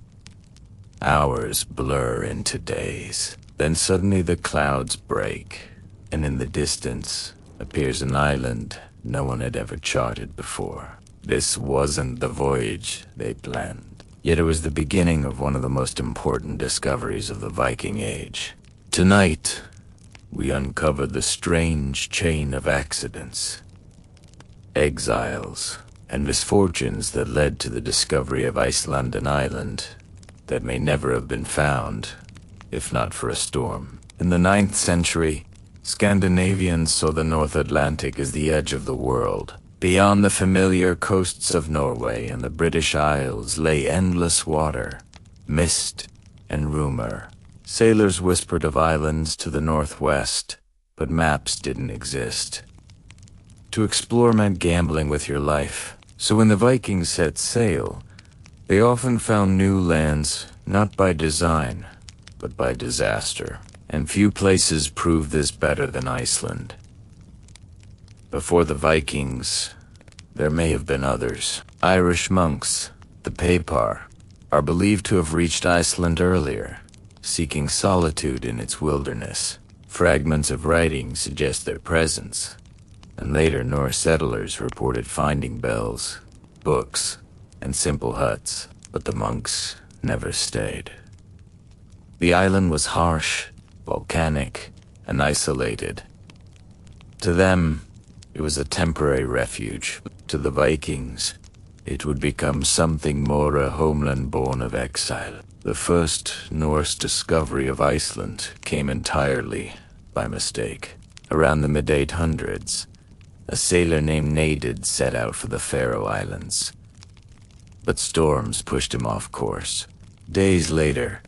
S1: Hours blur into days. Then suddenly the clouds break, and in the distance appears an island no one had ever charted before. This wasn't the voyage they planned, yet it was the beginning of one of the most important discoveries of the Viking Age. Tonight, we uncover the strange chain of accidents, exiles, and misfortunes that led to the discovery of Iceland, an island that may never have been found if not for a storm. In the 9th century, Scandinavians saw the North Atlantic as the edge of the world. Beyond the familiar coasts of Norway and the British Isles lay endless water, mist, and rumor. Sailors whispered of islands to the northwest, but maps didn't exist. To explore meant gambling with your life, so when the Vikings set sail, they often found new lands not by design, but by disaster, and few places proved this better than Iceland. Before the Vikings, there may have been others. Irish monks, the Papar, are believed to have reached Iceland earlier, seeking solitude in its wilderness. Fragments of writing suggest their presence, and later Norse settlers reported finding bells, books, and simple huts, but the monks never stayed. The island was harsh, volcanic, and isolated. To them, it was a temporary refuge. To the Vikings, it would become something more, a homeland born of exile. The first Norse discovery of Iceland came entirely by mistake. Around the mid-800s, a sailor named Nadid set out for the Faroe Islands. But storms pushed him off course. Days later,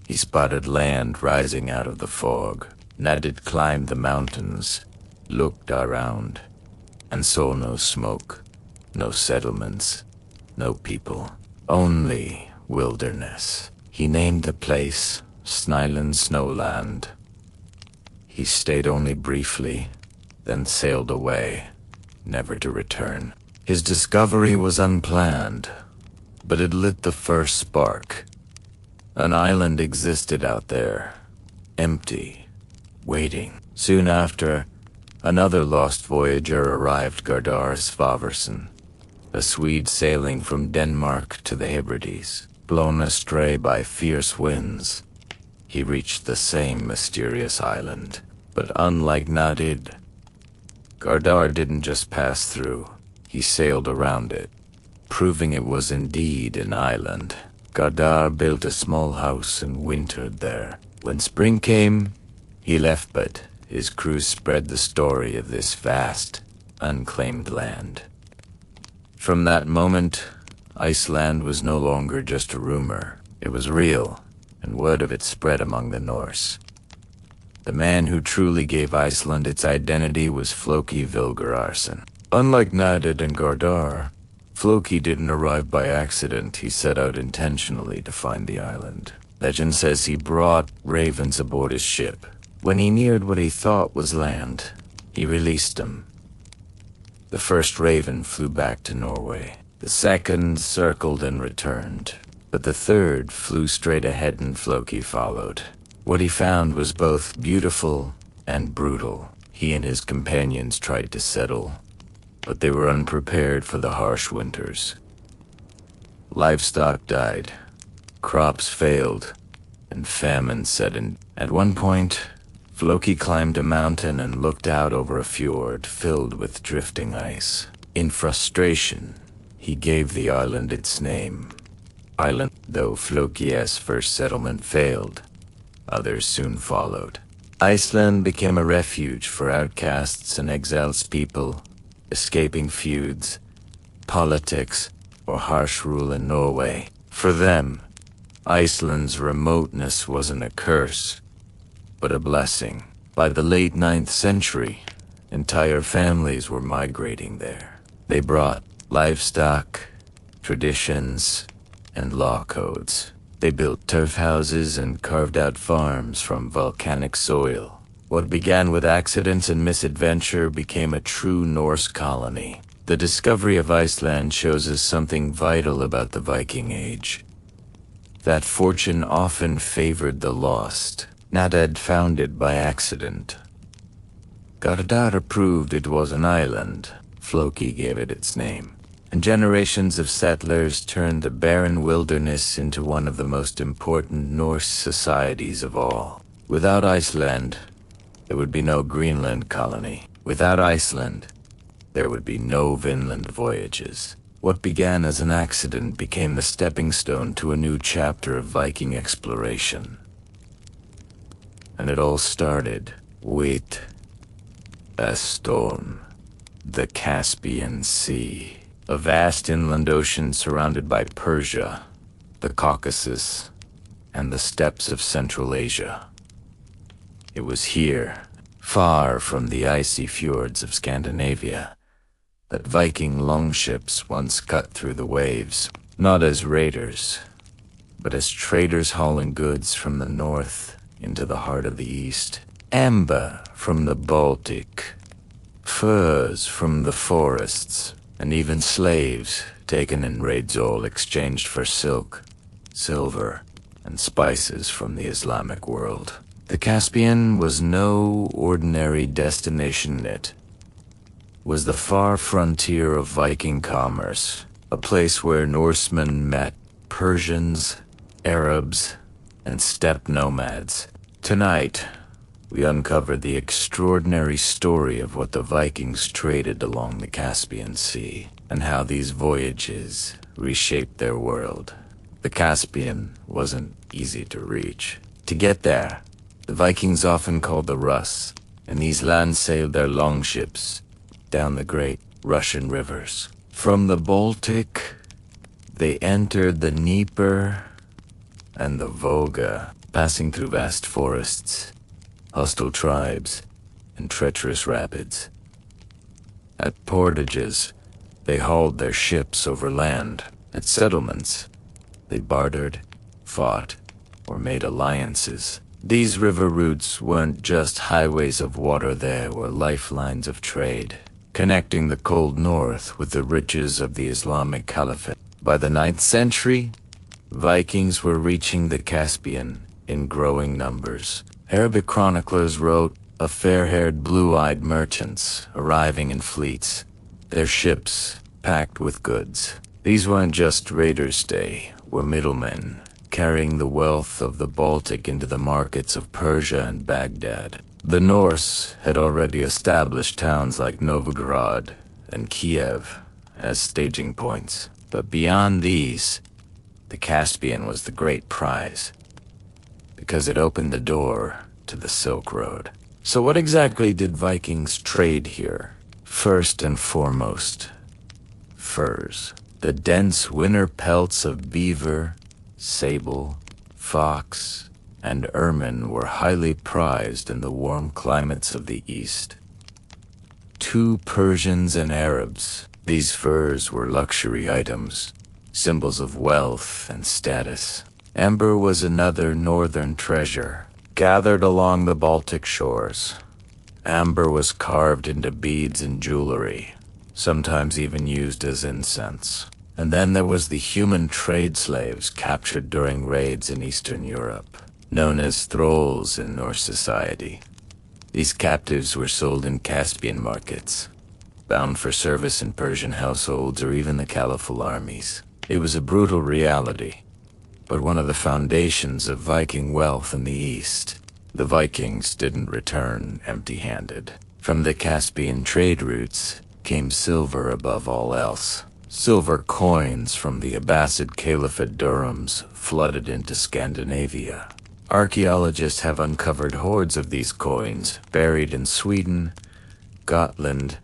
S1: he spotted land rising out of the fog. Nadid climbed the mountains, looked around, and saw no smoke, no settlements, no people, only wilderness. He named the place Snæland Snowland. He stayed only briefly, then sailed away, never to return. His discovery was unplanned, but it lit the first spark. An island existed out there, empty, waiting. Soon after, another lost voyager arrived, Gardar Svavarson, a Swede sailing from Denmark to the Hebrides. Blown astray by fierce winds, he reached the same mysterious island. But unlike Nadid, Gardar didn't just pass through, he sailed around it, proving it was indeed an island. Gardar built a small house and wintered there. When spring came, he left, but his crew spread the story of this vast, unclaimed land. From that moment, Iceland was no longer just a rumor. It was real, and word of it spread among the Norse. The man who truly gave Iceland its identity was Floki Vilgararsson. Unlike Nadid and Gardar, Floki didn't arrive by accident. He set out intentionally to find the island. Legend says he brought ravens aboard his ship. When he neared what he thought was land, he released them. The first raven flew back to Norway. The second circled and returned, but the third flew straight ahead and Floki followed. What he found was both beautiful and brutal. He and his companions tried to settle, but they were unprepared for the harsh winters. Livestock died, crops failed, and famine set in. At one point, Floki climbed a mountain and looked out over a fjord filled with drifting ice. In frustration, he gave the island its name, Island. Though Floki's first settlement failed, others soon followed. Iceland became a refuge for outcasts and exiles, people escaping feuds, politics, or harsh rule in Norway. For them, Iceland's remoteness wasn't a curse, but a blessing. By the late 9th century, entire families were migrating there. They brought livestock, traditions, and law codes. They built turf houses and carved out farms from volcanic soil. What began with accidents and misadventure became a true Norse colony. The discovery of Iceland shows us something vital about the Viking Age. That fortune often favored the lost, not had found it by accident. Gardar proved it was an island. Floki gave it its name. And generations of settlers turned the barren wilderness into one of the most important Norse societies of all. Without Iceland, there would be no Greenland colony. Without Iceland, there would be no Vinland voyages. What began as an accident became the stepping stone to a new chapter of Viking exploration. And it all started with a storm. The Caspian Sea. A vast inland ocean surrounded by Persia, the Caucasus, and the steppes of Central Asia. It was here, far from the icy fjords of Scandinavia, that Viking longships once cut through the waves, not as raiders, but as traders hauling goods from the north into the heart of the east. Amber from the Baltic, furs from the forests, and even slaves taken in raids all exchanged for silk, silver, and spices from the Islamic world. The Caspian was no ordinary destination. It was the far frontier of Viking commerce, a place where Norsemen met Persians, Arabs, and steppe nomads. Tonight, we uncover the extraordinary story of what the Vikings traded along the Caspian Sea, and how these voyages reshaped their world. The Caspian wasn't easy to reach. To get there, the Vikings often called the Russ, and these lands sailed their longships down the great Russian rivers. From the Baltic, they entered the Dnieper and the Volga, passing through vast forests, hostile tribes, and treacherous rapids. At portages, they hauled their ships over land. At settlements, they bartered, fought, or made alliances. These river routes weren't just highways of water, they were lifelines of trade, connecting the cold north with the riches of the Islamic Caliphate. By the 9th century, Vikings were reaching the Caspian in growing numbers. Arabic chroniclers wrote of fair-haired, blue-eyed merchants arriving in fleets, their ships packed with goods. These weren't just raiders, they were middlemen, carrying the wealth of the Baltic into the markets of Persia and Baghdad. The Norse had already established towns like Novgorod and Kiev as staging points. But beyond these, the Caspian was the great prize, because it opened the door to the Silk Road. So what exactly did Vikings trade here? First and foremost, furs. The dense winter pelts of beaver, sable, fox, and ermine were highly prized in the warm climates of the East. To Persians and Arabs, these furs were luxury items, symbols of wealth and status. Amber was another northern treasure, gathered along the Baltic shores. Amber was carved into beads and jewelry, sometimes even used as incense. And then there was the human trade slaves captured during raids in Eastern Europe, known as thralls in Norse society. These captives were sold in Caspian markets, bound for service in Persian households or even the Caliphate armies. It was a brutal reality, but one of the foundations of Viking wealth in the East. The Vikings didn't return empty-handed. From the Caspian trade routes came silver above all else. Silver coins from the Abbasid Caliphate dirhams flooded into Scandinavia. Archaeologists have uncovered hoards of these coins buried in Sweden, Gotland,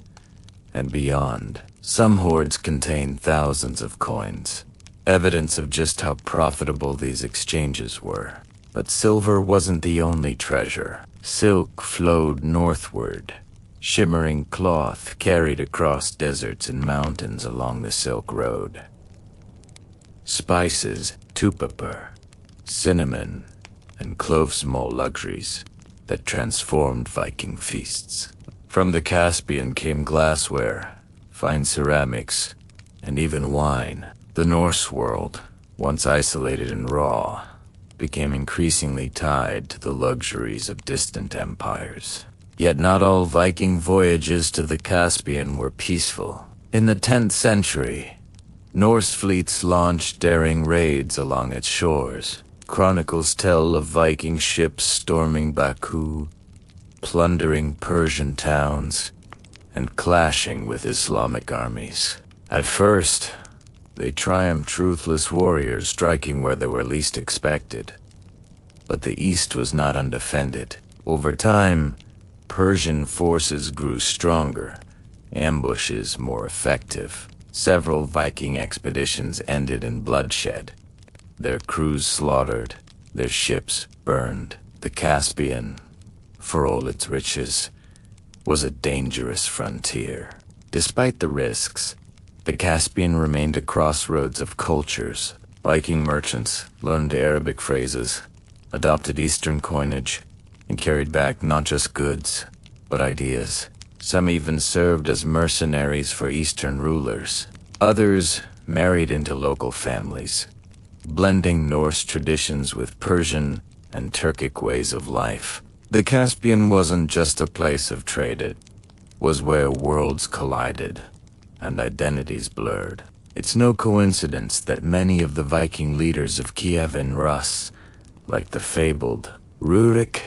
S1: and beyond. Some hoards contain thousands of coins, evidence of just how profitable these exchanges were. But silver wasn't the only treasure. Silk flowed northward, shimmering cloth carried across deserts and mountains along the Silk Road. Spices, tupapur, cinnamon, and clove small luxuries that transformed Viking feasts. From the Caspian came glassware, fine ceramics, and even wine. The Norse world, once isolated and raw, became increasingly tied to the luxuries of distant empires. Yet not all Viking voyages to the Caspian were peaceful. In the 10th century, Norse fleets launched daring raids along its shores. Chronicles tell of Viking ships storming Baku, plundering Persian towns, and clashing with Islamic armies. At first, they triumphed, ruthless warriors striking where they were least expected. But the east was not undefended. Over time, Persian forces grew stronger, ambushes more effective. Several Viking expeditions ended in bloodshed. Their crews slaughtered, their ships burned. The Caspian, for all its riches, was a dangerous frontier. Despite the risks, the Caspian remained a crossroads of cultures. Viking merchants learned Arabic phrases, adopted Eastern coinage, and carried back not just goods, but ideas. Some even served as mercenaries for Eastern rulers. Others married into local families, blending Norse traditions with Persian and Turkic ways of life. The Caspian wasn't just a place of trade, it was where worlds collided and identities blurred. It's no coincidence that many of the Viking leaders of Kiev and Rus, like the fabled Rurik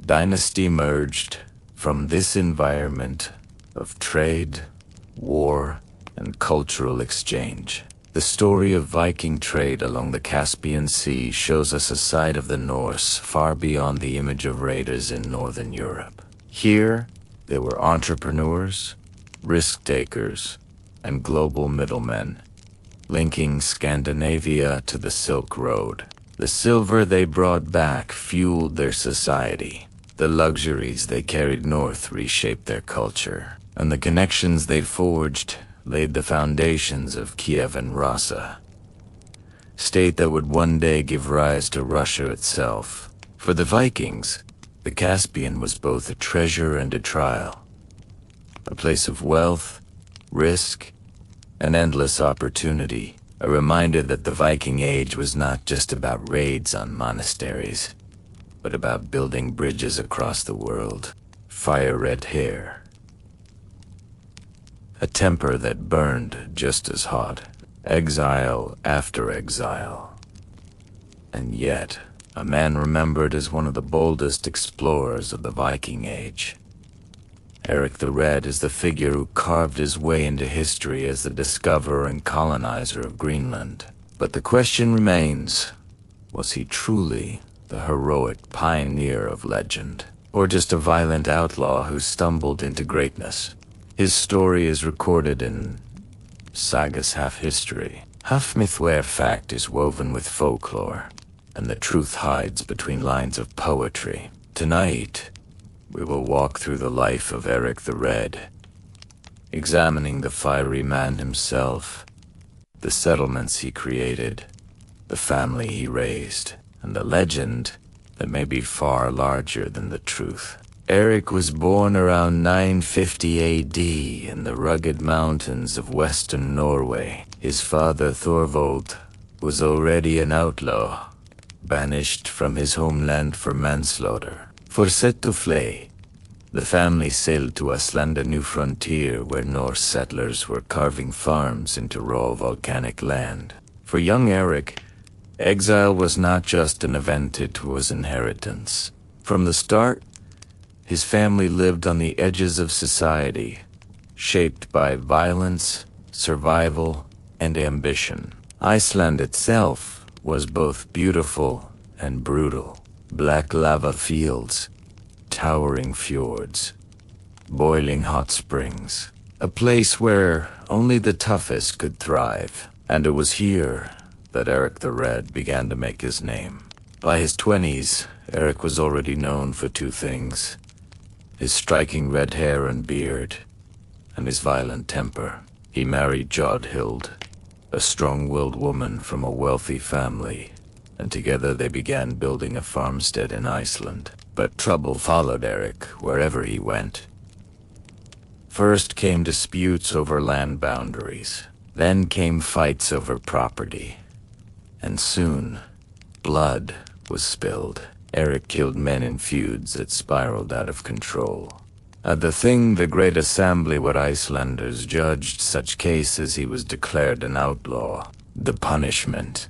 S1: dynasty, emerged from this environment of trade, war, and cultural exchange. The story of Viking trade along the Caspian Sea shows us a side of the Norse far beyond the image of raiders in Northern Europe. Here, they were entrepreneurs, risk-takers, and global middlemen, linking Scandinavia to the Silk Road. The silver they brought back fueled their society. The luxuries they carried north reshaped their culture, and the connections they forged laid the foundations of Kiev and Rasa, state that would one day give rise to Russia itself. For the Vikings, the Caspian was both a treasure and a trial, a place of wealth, risk, and endless opportunity, a reminder that the Viking Age was not just about raids on monasteries, but about building bridges across the world. Fire-red hair, a temper that burned just as hot, exile after exile. And yet, a man remembered as one of the boldest explorers of the Viking Age. Erik the Red is the figure who carved his way into history as the discoverer and colonizer of Greenland. But the question remains, was he truly the heroic pioneer of legend, or just a violent outlaw who stumbled into greatness? His story is recorded in sagas half history, half myth, where fact is woven with folklore, and the truth hides between lines of poetry. Tonight, we will walk through the life of Erik the Red, examining the fiery man himself, the settlements he created, the family he raised, and the legend that may be far larger than the truth. Erik was born around 950 AD in the rugged mountains of western Norway. His father Thorvald was already an outlaw, banished from his homeland for manslaughter. For set to flee, the family sailed to Iceland, a new frontier where Norse settlers were carving farms into raw volcanic land. For young Erik, exile was not just an event, it was inheritance. From the start, his family lived on the edges of society, shaped by violence, survival, and ambition. Iceland itself was both beautiful and brutal. Black lava fields, towering fjords, boiling hot springs. A place where only the toughest could thrive. And it was here that Erik the Red began to make his name. By his 20s, Erik was already known for two things: his striking red hair and beard, and his violent temper. He married Jodhild, a strong-willed woman from a wealthy family, and together they began building a farmstead in Iceland. But trouble followed Erik wherever he went. First came disputes over land boundaries. Then came fights over property. And soon, blood was spilled. Erik killed men in feuds that spiraled out of control. At the thing, the Great Assembly, what Icelanders judged such cases, he was declared an outlaw. The punishment: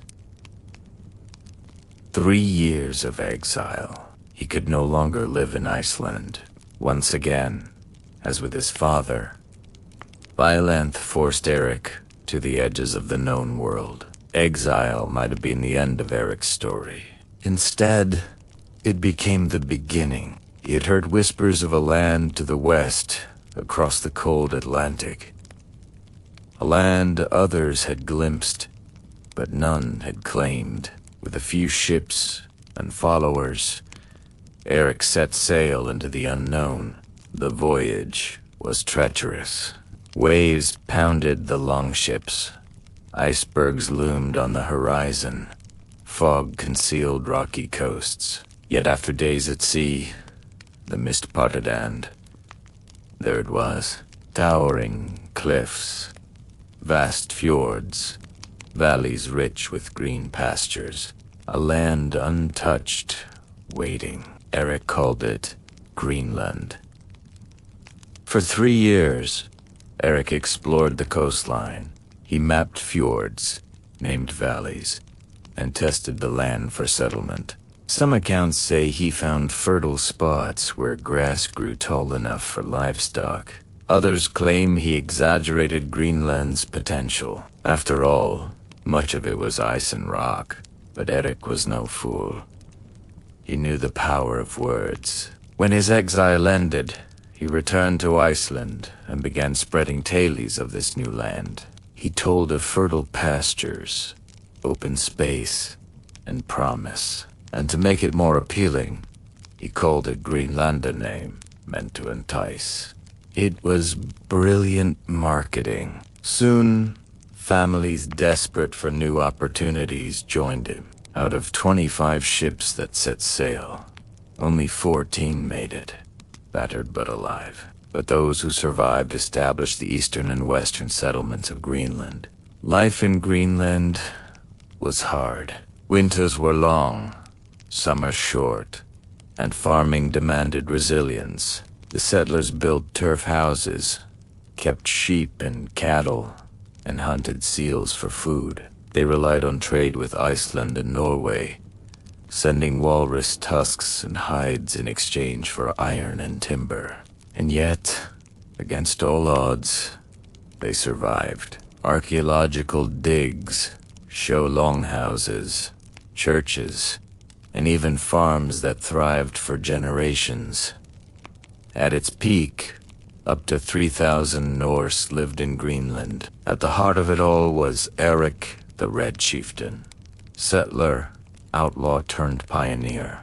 S1: 3 years of exile. He could no longer live in Iceland. Once again, as with his father, Violence forced Erik to the edges of the known world. Exile might have been the end of Erik's story. Instead, it became the beginning. He had heard whispers of a land to the west, across the cold Atlantic. A land others had glimpsed, but none had claimed. With a few ships and followers, Erik set sail into the unknown. The voyage was treacherous. Waves pounded the longships. Icebergs loomed on the horizon. Fog concealed rocky coasts. Yet after days at sea, the mist parted and there it was. Towering cliffs, vast fjords, valleys rich with green pastures. A land untouched, waiting. Erik called it Greenland. For 3 years, Erik explored the coastline. He mapped fjords, named valleys, and tested the land for settlement. Some accounts say he found fertile spots where grass grew tall enough for livestock. Others claim he exaggerated Greenland's potential. After all, much of it was ice and rock. But Erik was no fool. He knew the power of words. When his exile ended, he returned to Iceland and began spreading tales of this new land. He told of fertile pastures, open space, and promise. And to make it more appealing, he called it Greenland, a name meant to entice. It was brilliant marketing. Soon, families desperate for new opportunities joined him. Out of 25 ships that set sail, only 14 made it, battered but alive. But those who survived established the eastern and western settlements of Greenland. Life in Greenland was hard. Winters were long, summers short, and farming demanded resilience. The settlers built turf houses, kept sheep and cattle, and hunted seals for food. They relied on trade with Iceland and Norway, sending walrus tusks and hides in exchange for iron and timber. And yet, against all odds, they survived. Archaeological digs show longhouses, churches, and even farms that thrived for generations. At its peak, up to 3,000 Norse lived in Greenland. At the heart of it all was Erik, the Red Chieftain. Settler, outlaw turned pioneer.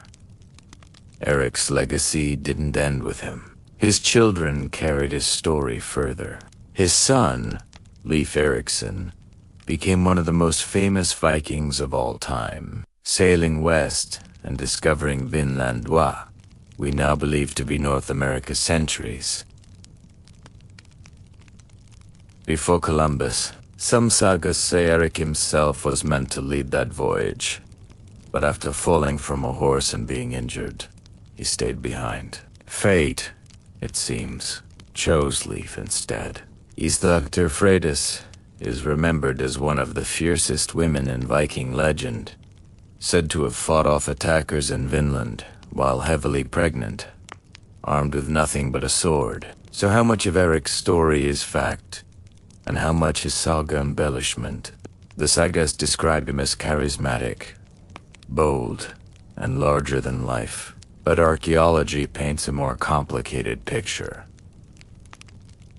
S1: Erik's legacy didn't end with him. His children carried his story further. His son, Leif Erikson, became one of the most famous Vikings of all time. Sailing west and discovering Vinlandwa, we now believe to be North America's centuries. Before Columbus, some sagas say Erik himself was meant to lead that voyage, but after falling from a horse and being injured, he stayed behind. Fate, it seems, chose Leif instead. Ísdöttir Freydis is remembered as one of the fiercest women in Viking legend, said to have fought off attackers in Vinland while heavily pregnant, armed with nothing but a sword. So how much of Erik's story is fact, and how much is saga embellishment? The sagas describe him as charismatic, bold, and larger than life. But archaeology paints a more complicated picture.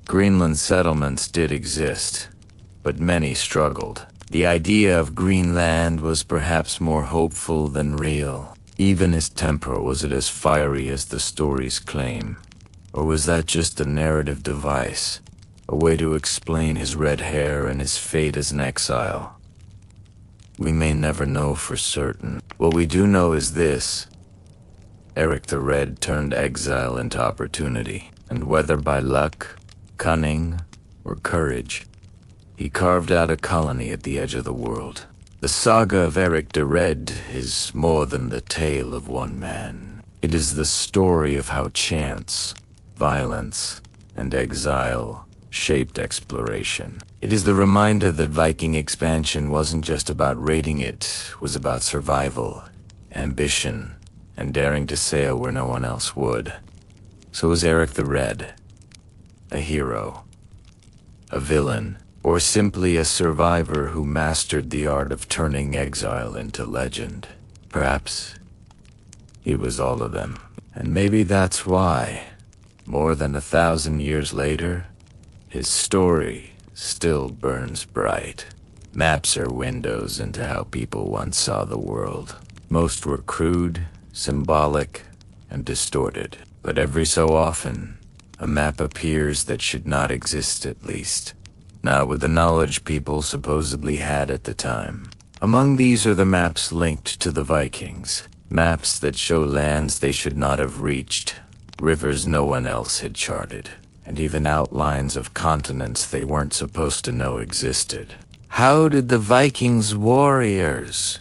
S1: Greenland settlements did exist, but many struggled. The idea of Greenland was perhaps more hopeful than real. Even his temper, was it as fiery as the stories claim? Or was that just a narrative device? A way to explain his red hair and his fate as an exile? We may never know for certain. What we do know is this. Erik the Red turned exile into opportunity, and whether by luck, cunning, or courage, he carved out a colony at the edge of the world. The saga of Erik the Red is more than the tale of one man. It is the story of how chance, violence, and exile shaped exploration. It is the reminder that Viking expansion wasn't just about raiding, it was about survival, ambition, and daring to sail where no one else would. So was Erik the Red a hero, a villain, or simply a survivor who mastered the art of turning exile into legend? Perhaps he was all of them. And maybe that's why, more than 1,000 years later, his story still burns bright. Maps are windows into how people once saw the world. Most were crude, symbolic, and distorted. But every so often, a map appears that should not exist, at least. Not with the knowledge people supposedly had at the time. Among these are the maps linked to the Vikings. Maps that show lands they should not have reached, rivers no one else had charted, and even outlines of continents they weren't supposed to know existed. How did the Vikings warriors,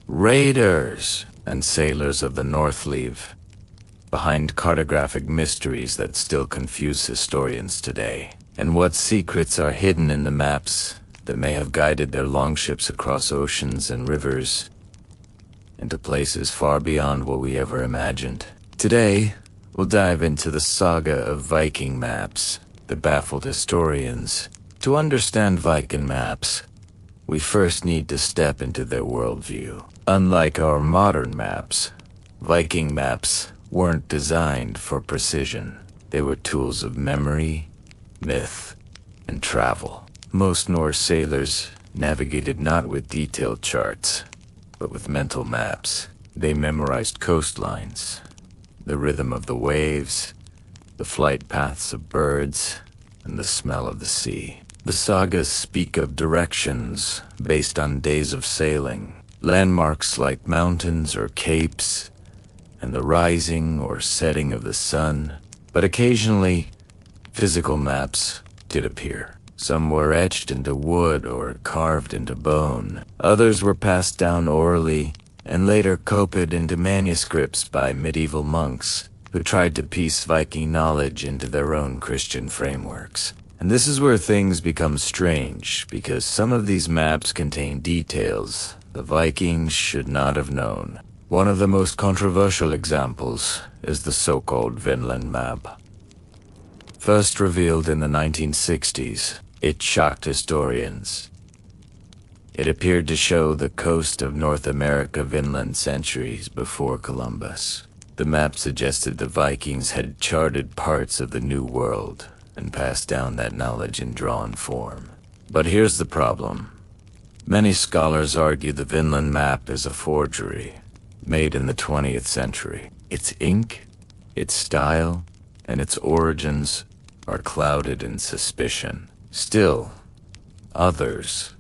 S1: raiders, and sailors of the North leave behind cartographic mysteries that still confuse historians today? And what secrets are hidden in the maps that may have guided their longships across oceans and rivers into places far beyond what we ever imagined? Today, we'll dive into the saga of Viking maps, the baffled historians. To understand Viking maps, we first need to step into their worldview. Unlike our modern maps, Viking maps weren't designed for precision. They were tools of memory, myth, and travel. Most Norse sailors navigated not with detailed charts, but with mental maps. They memorized coastlines, the rhythm of the waves, the flight paths of birds, and the smell of the sea. The sagas speak of directions based on days of sailing, landmarks like mountains or capes, and the rising or setting of the sun. But occasionally, physical maps did appear. Some were etched into wood or carved into bone. Others were passed down orally and later copied into manuscripts by medieval monks who tried to piece Viking knowledge into their own Christian frameworks. And this is where things become strange, because some of these maps contain details the Vikings should not have known. One of the most controversial examples is the so-called Vinland map. First revealed in the 1960s, it shocked historians. It appeared to show the coast of North America, Vinland, centuries before Columbus. The map suggested the Vikings had charted parts of the New World and passed down that knowledge in drawn form. But here's the problem. Many scholars argue the Vinland map is a forgery, made in the 20th century. Its ink, its style, and its origins are clouded in suspicion. Still, others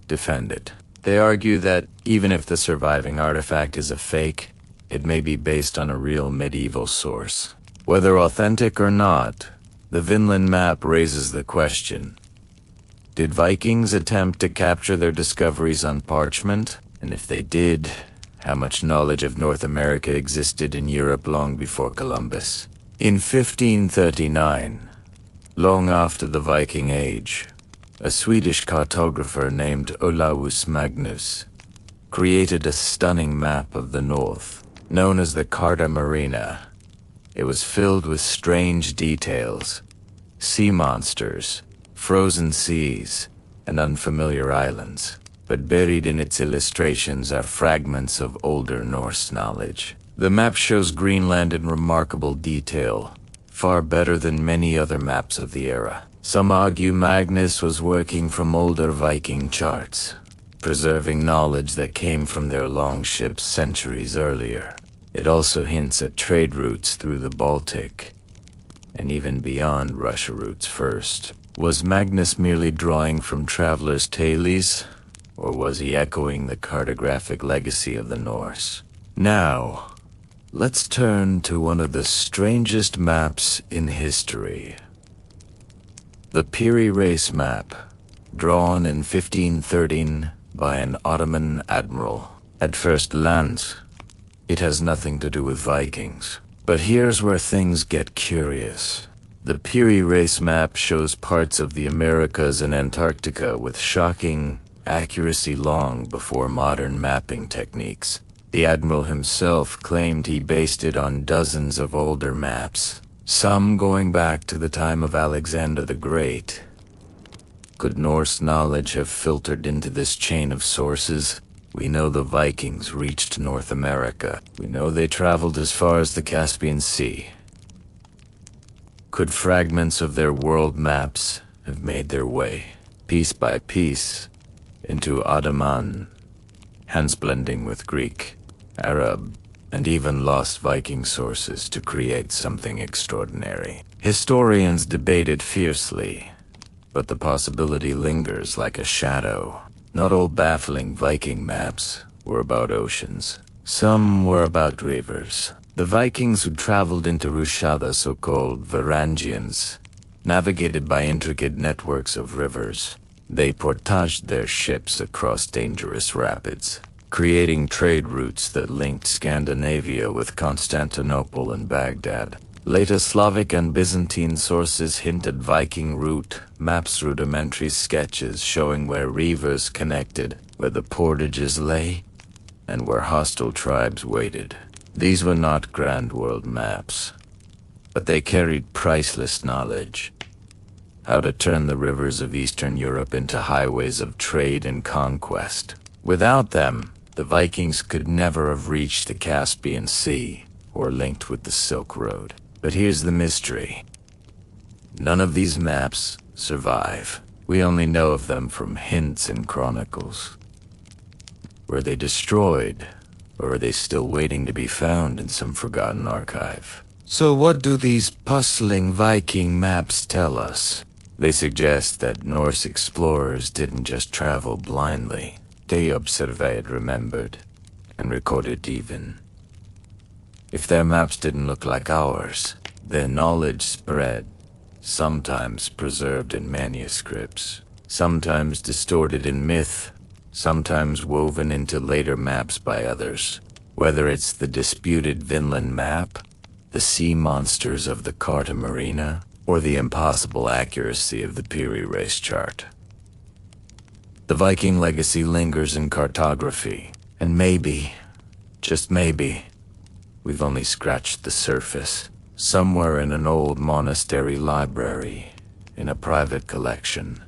S1: defend it. They argue that even if the surviving artifact is a fake, it may be based on a real medieval source. Whether authentic or not, the Vinland map raises the question: did Vikings attempt to capture their discoveries on parchment? And if they did, how much knowledge of North America existed in Europe long before Columbus? In 1539, long after the Viking Age, a Swedish cartographer named Olaus Magnus created a stunning map of the North, known as the Carta Marina. It was filled with strange details, sea monsters, frozen seas, and unfamiliar islands. But buried in its illustrations are fragments of older Norse knowledge. The map shows Greenland in remarkable detail, far better than many other maps of the era. Some argue Magnus was working from older Viking charts, preserving knowledge that came from their longships centuries earlier. It also hints at trade routes through the Baltic, and even beyond Russia routes first. Was Magnus merely drawing from travelers' tales, Or was he echoing the cartographic legacy of the Norse? Now, let's turn to one of the strangest maps in history. The Piri Race map, drawn in 1513 by an Ottoman admiral. At first glance, it has nothing to do with Vikings. But here's where things get curious. The Piri Race map shows parts of the Americas and Antarctica with shocking accuracy long before modern mapping techniques. The admiral himself claimed he based it on dozens of older maps, some going back to the time of Alexander the Great. Could Norse knowledge have filtered into this chain of sources? We know the Vikings reached North America. We know they traveled as far as the Caspian Sea. Could fragments of their world maps have made their way, piece by piece, into Ottoman, hence blending with Greek, Arab, and even lost Viking sources to create something extraordinary? Historians debate it fiercely, but the possibility lingers like a shadow. Not all baffling Viking maps were about oceans. Some were about rivers. The Vikings who traveled into Russia, the so-called Varangians, navigated by intricate networks of rivers. They portaged their ships across dangerous rapids, creating trade routes that linked Scandinavia with Constantinople and Baghdad. Later Slavic and Byzantine sources hint at Viking route maps, rudimentary sketches showing where rivers connected, where the portages lay, and where hostile tribes waited. These were not grand world maps, but they carried priceless knowledge. How to turn the rivers of Eastern Europe into highways of trade and conquest. Without them, the Vikings could never have reached the Caspian Sea or linked with the Silk Road. But here's the mystery. None of these maps survive. We only know of them from hints and chronicles. Were they destroyed, or are they still waiting to be found in some forgotten archive? So what do these puzzling Viking maps tell us? They suggest that Norse explorers didn't just travel blindly. They observed, remembered, and recorded even. If their maps didn't look like ours, their knowledge spread, sometimes preserved in manuscripts, sometimes distorted in myth, sometimes woven into later maps by others. Whether it's the disputed Vinland map, the sea monsters of the Carta Marina, or the impossible accuracy of the Piri Race chart. The Viking legacy lingers in cartography, and maybe, just maybe, we've only scratched the surface. Somewhere in an old monastery library, in a private collection,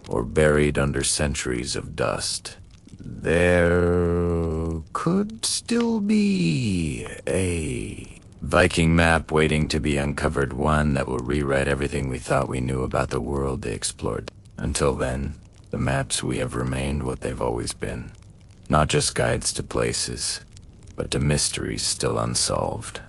S1: or buried under centuries of dust, there could still be a Viking map waiting to be uncovered, one that will rewrite everything we thought we knew about the world they explored. Until then, the maps we have remained what they've always been. Not just guides to places, but to mysteries still unsolved.